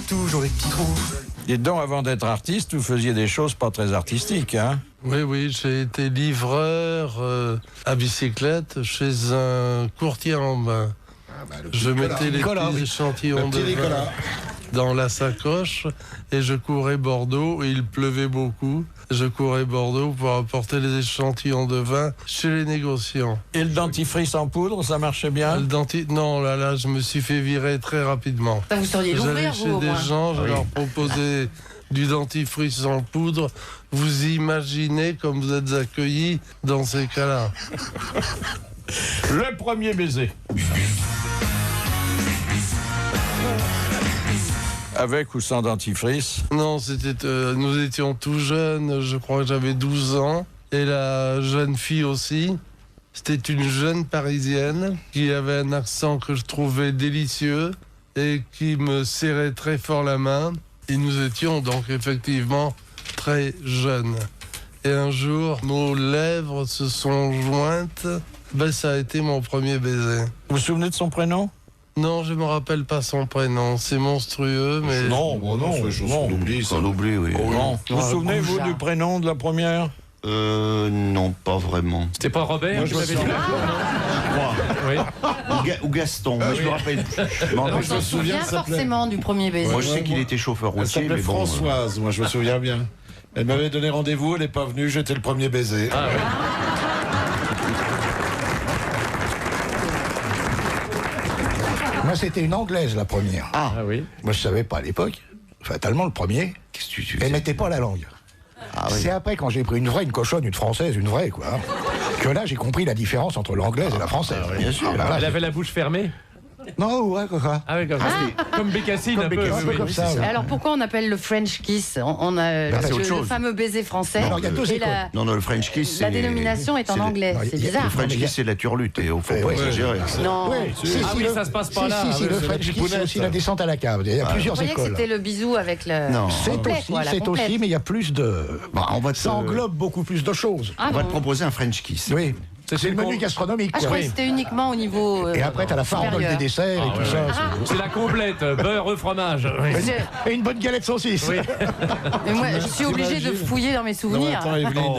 toujours des petits trous. Et donc, avant d'être artiste, vous faisiez des choses pas très artistiques, hein? Oui, j'ai été livreur à bicyclette chez un courtier en vin. Je mettais les petits échantillons de vin dans la sacoche et je courais Bordeaux et il pleuvait beaucoup. Je courais Bordeaux pour apporter les échantillons de vin chez les négociants. Et le dentifrice en poudre, ça marchait bien? Non, là, je me suis fait virer très rapidement. Ça, vous sauriez l'ouvrir, J'allais chez des gens, je leur proposais du dentifrice en poudre. Vous imaginez comme vous êtes accueillis dans ces cas-là. Le premier baiser. Avec ou sans dentifrice? Non, nous étions tout jeunes, je crois que j'avais 12 ans. Et la jeune fille aussi. C'était une jeune Parisienne qui avait un accent que je trouvais délicieux et qui me serrait très fort la main. Et nous étions donc effectivement très jeunes. Et un jour, nos lèvres se sont jointes. Ça a été mon premier baiser. Vous vous souvenez de son prénom? Non, je ne me rappelle pas son prénom. C'est monstrueux, mais... Non, on oublie ça. On oublie, oui. Oh, non. Vous vous souvenez, vous, du prénom de la première? Non, pas vraiment. C'était pas Robert? Moi, je me souviens. Oui. Ou Gaston, moi je me rappelle. On s'en souvient forcément du premier baiser. Moi je sais qu'il était chauffeur Elle routier, s'appelait mais bon. Françoise, moi je me souviens bien. Elle m'avait donné rendez-vous, elle n'est pas venue, j'étais le premier baiser. Ah, oui. Moi, c'était une Anglaise, la première. Ah oui. Moi, je savais pas à l'époque. Fatalement, le premier. Qu'est-ce que tu Elle mettait pas la langue. Ah, oui. C'est après, quand j'ai pris une cochonne, une française, une vraie, quoi, que là, j'ai compris la différence entre l'anglaise et la française. Bien sûr. Ah, là, Elle avait la bouche fermée? Non, ouais, quoi. Ah oui, comme ça. Comme Bécassine, un peu. Comme ça. Et alors pourquoi on appelle le French kiss? On a c'est autre le chose. fameux baiser français. Alors, il y a deux et écoles. Non, le French kiss, c'est... la dénomination est en anglais. C'est Le bizarre. French kiss, c'est la turlute, et au fond, pas exagérer. Non. Ah oui, ça se passe par là. Si, le French kiss, c'est aussi la descente à la cave. Il y a plusieurs Vous voyez que écoles. c'était le bisou avec le... Non. C'est aussi, mais il y a plus de... Ça englobe beaucoup plus de choses. Ah On va bon. te proposer un French kiss. Oui. C'est le menu gastronomique. Ah, je croyais que c'était uniquement au niveau. Et après, t'as la farandole supérieur. des desserts et tout ça. C'est la complète, beurre, fromage. Et une bonne galette saucisse. Oui. Mais moi, je suis obligée de fouiller dans mes Non, souvenirs. attends, Evelyne.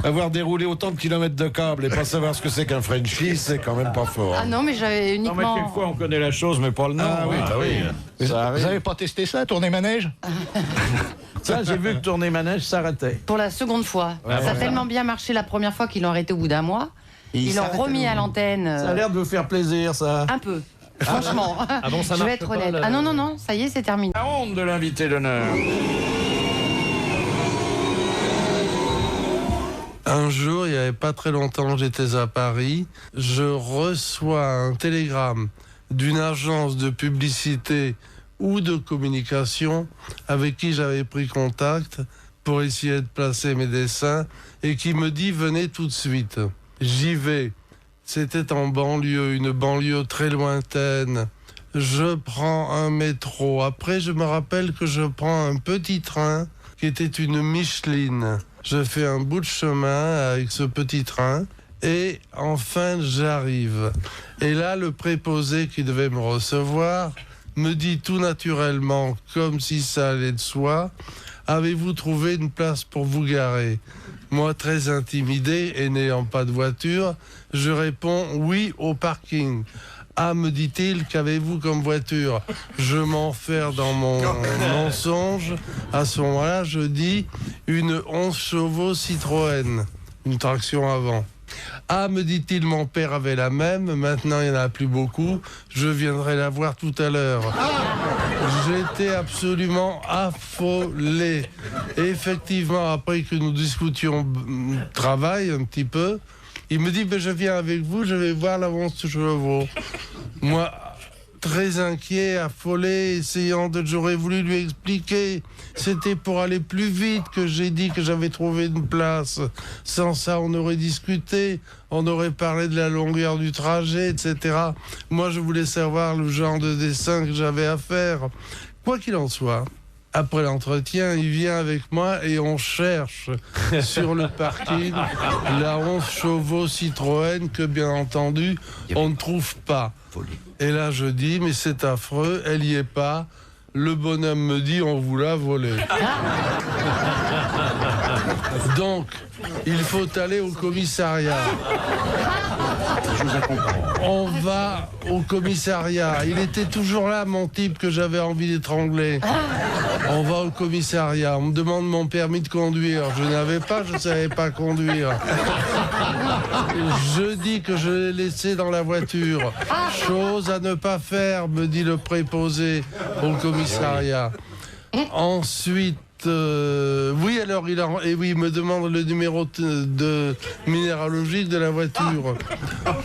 Avoir déroulé autant de kilomètres de câbles et pas savoir ce que c'est qu'un French kiss, c'est quand même pas fort. Ah non, mais j'avais Non, mais uniquement. quelquefois, on connaît la chose, mais pas le nom. Ah oui, hein. bah oui. Vous avez pas testé ça, tourner manège? Ça, j'ai vu que tourner manège s'arrêtait. Pour la seconde fois. Ça a tellement bien marché la première fois qu'ils l'ont arrêté au bout d'un mois. Ils l'ont remis à l'antenne. Ça a l'air de vous faire plaisir, ça. Un peu. Franchement. Ah bon, ça je vais marche être pas, honnête. le- Ah non, non, non, ça y est, c'est terminé. La honte de l'invité d'honneur. Un jour, il n'y avait pas très longtemps, j'étais à Paris. Je reçois un télégramme d'une agence de publicité ou de communication avec qui j'avais pris contact pour essayer de placer mes dessins et qui me dit « Venez tout de suite ». J'y vais. C'était en banlieue, une banlieue très lointaine. Je prends un métro. Après, je me rappelle que je prends un petit train qui était une Micheline. Je fais un bout de chemin avec ce petit train et enfin j'arrive. Et là, le préposé qui devait me recevoir me dit tout naturellement, comme si ça allait de soi, « Avez-vous trouvé une place pour vous garer ?» Moi, très intimidé et n'ayant pas de voiture, je réponds « Oui, au parking ». Ah, me dit-il, qu'avez-vous comme voiture? Je m'enferme dans mon mensonge. À ce moment-là, je dis une 11 chevaux Citroën, une traction avant. Ah, me dit-il, mon père avait la même, maintenant il n'y en a plus beaucoup, je viendrai la voir tout à l'heure. J'étais absolument affolé. Et effectivement, après que nous discutions travail un petit peu, il me dit, je viens avec vous, je vais voir la 11 chevaux. Moi, très inquiet, affolé, j'aurais voulu lui expliquer. C'était pour aller plus vite que j'ai dit que j'avais trouvé une place. Sans ça, on aurait discuté, on aurait parlé de la longueur du trajet, etc. Moi, je voulais savoir le genre de dessin que j'avais à faire. Quoi qu'il en soit, Après l'entretien, il vient avec moi et on cherche sur le parking la 11 chevaux Citroën que, bien entendu, on ne trouve pas. Et là, je dis, mais c'est affreux, elle y est pas. Le bonhomme me dit, on vous l'a volée. Donc, il faut aller au commissariat. On va au commissariat. Il était toujours là, mon type, que j'avais envie d'étrangler. On va au commissariat. On me demande mon permis de conduire. Je n'avais pas, je ne savais pas conduire. Je dis que je l'ai laissé dans la voiture. Chose à ne pas faire, me dit le préposé au commissariat. Ensuite, oui, alors il me demande le numéro de minéralogique de la voiture.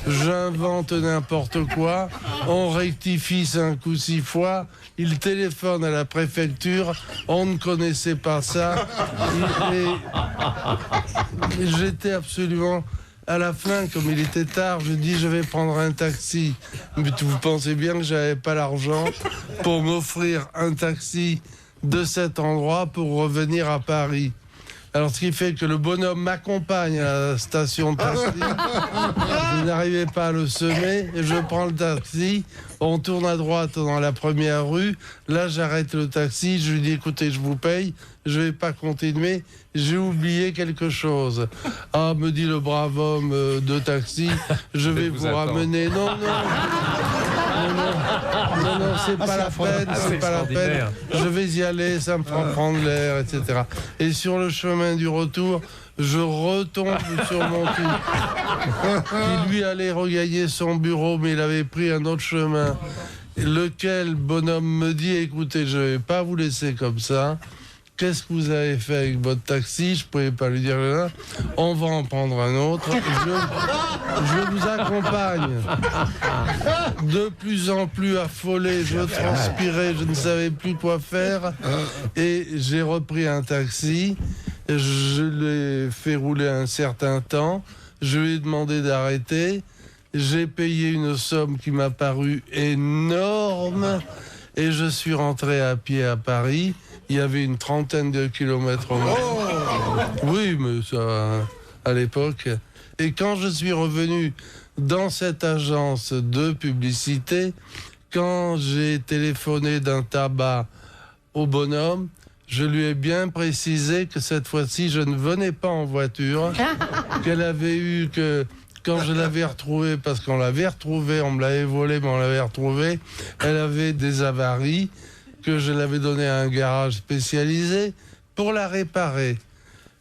J'invente n'importe quoi. On rectifie 5 ou 6 fois. Il téléphone à la préfecture. On ne connaissait pas ça. Et j'étais absolument... À la fin, comme il était tard, je dis je vais prendre un taxi. Mais vous pensez bien que j'avais pas l'argent pour m'offrir un taxi de cet endroit pour revenir à Paris. Alors, ce qui fait que le bonhomme m'accompagne à la station de taxi. Je n'arrivais pas à le semer. Et je prends le taxi. On tourne à droite dans la première rue. Là, j'arrête le taxi. Je lui dis, écoutez, je vous paye. Je ne vais pas continuer. J'ai oublié quelque chose. Ah, me dit le brave homme de taxi, je vais vous ramener. Non, c'est pas la peine, c'est pas la peine. Je vais y aller, ça me fera prendre l'air, etc. Et sur le chemin du retour, je retombe sur mon type, qui lui allait regagner son bureau, mais il avait pris un autre chemin. Lequel bonhomme me dit, écoutez, je vais pas vous laisser comme ça. Qu'est-ce que vous avez fait avec votre taxi? Je ne pouvais pas lui dire là. On va en prendre un autre. Je vous accompagne. De plus en plus affolé, je transpirais, je ne savais plus quoi faire. Et j'ai repris un taxi. Je l'ai fait rouler un certain temps. Je lui ai demandé d'arrêter. J'ai payé une somme qui m'a paru énorme. Et je suis rentré à pied à Paris. Il y avait une 30aine de kilomètres au moins. Oui, mais ça, à l'époque. Et quand je suis revenu dans cette agence de publicité, quand j'ai téléphoné d'un tabac au bonhomme, je lui ai bien précisé que cette fois-ci, je ne venais pas en voiture, qu'elle avait eu que... Quand je l'avais retrouvée, parce qu'on l'avait retrouvée, on me l'avait volée, mais on l'avait retrouvée, elle avait des avaries, que je l'avais donnée à un garage spécialisé pour la réparer.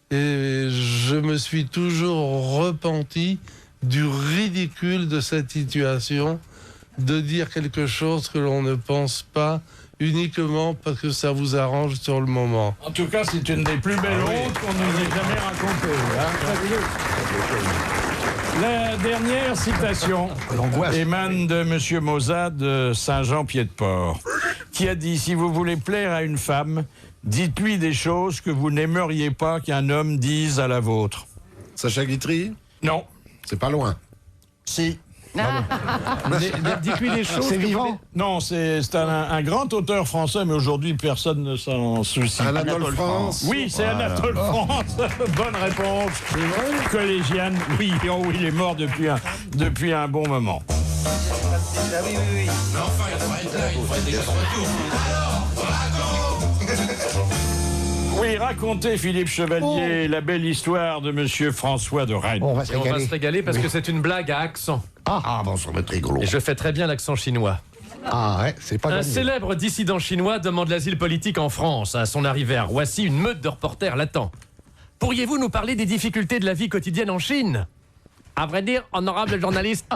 Et je me suis toujours repenti du ridicule de cette situation, de dire quelque chose que l'on ne pense pas, uniquement parce que ça vous arrange sur le moment. En tout cas, c'est une des plus belles hontes qu'on nous ait jamais racontées. La dernière citation émane de M. Mozat de Saint-Jean-Pied-de-Port, qui a dit « Si vous voulez plaire à une femme, dites-lui des choses que vous n'aimeriez pas qu'un homme dise à la vôtre. » Sacha Guitry? Non. C'est pas loin. Si. Dites-lui des choses. C'est vivant? Non, c'est un grand auteur français, mais aujourd'hui, personne ne s'en soucie. Anatole France? Oui, c'est Anatole France. Bonne réponse. C'est vrai? Collégienne. Oui, oh oui, il est mort depuis un bon moment. Ah oui. Mais enfin, il faudrait être là, il faudrait déjà se retour. Alors, Oui, racontez, Philippe Chevalier, la belle histoire de Monsieur François de Rennes. On va se régaler. On va se régaler parce que c'est une blague à accent. Ah, bon, ça va être rigolo. Et je fais très bien l'accent chinois. Ah ouais, c'est pas Un gagné. célèbre dissident chinois demande l'asile politique en France. À son arrivée à Roissy, une meute de reporters l'attend. Pourriez-vous nous parler des difficultés de la vie quotidienne en Chine? À vrai dire, honorable journaliste,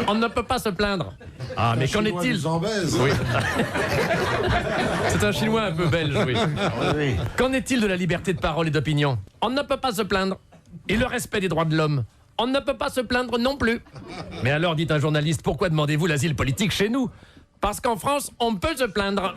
on ne peut pas se plaindre. Ah, mais qu'en est-il? Oui. C'est un Chinois un peu belge, oui. Qu'en est-il de la liberté de parole et d'opinion? On ne peut pas se plaindre. Et le respect des droits de l'homme? On ne peut pas se plaindre non plus. Mais alors, dit un journaliste, pourquoi demandez-vous l'asile politique chez nous? Parce qu'en France, on peut se plaindre.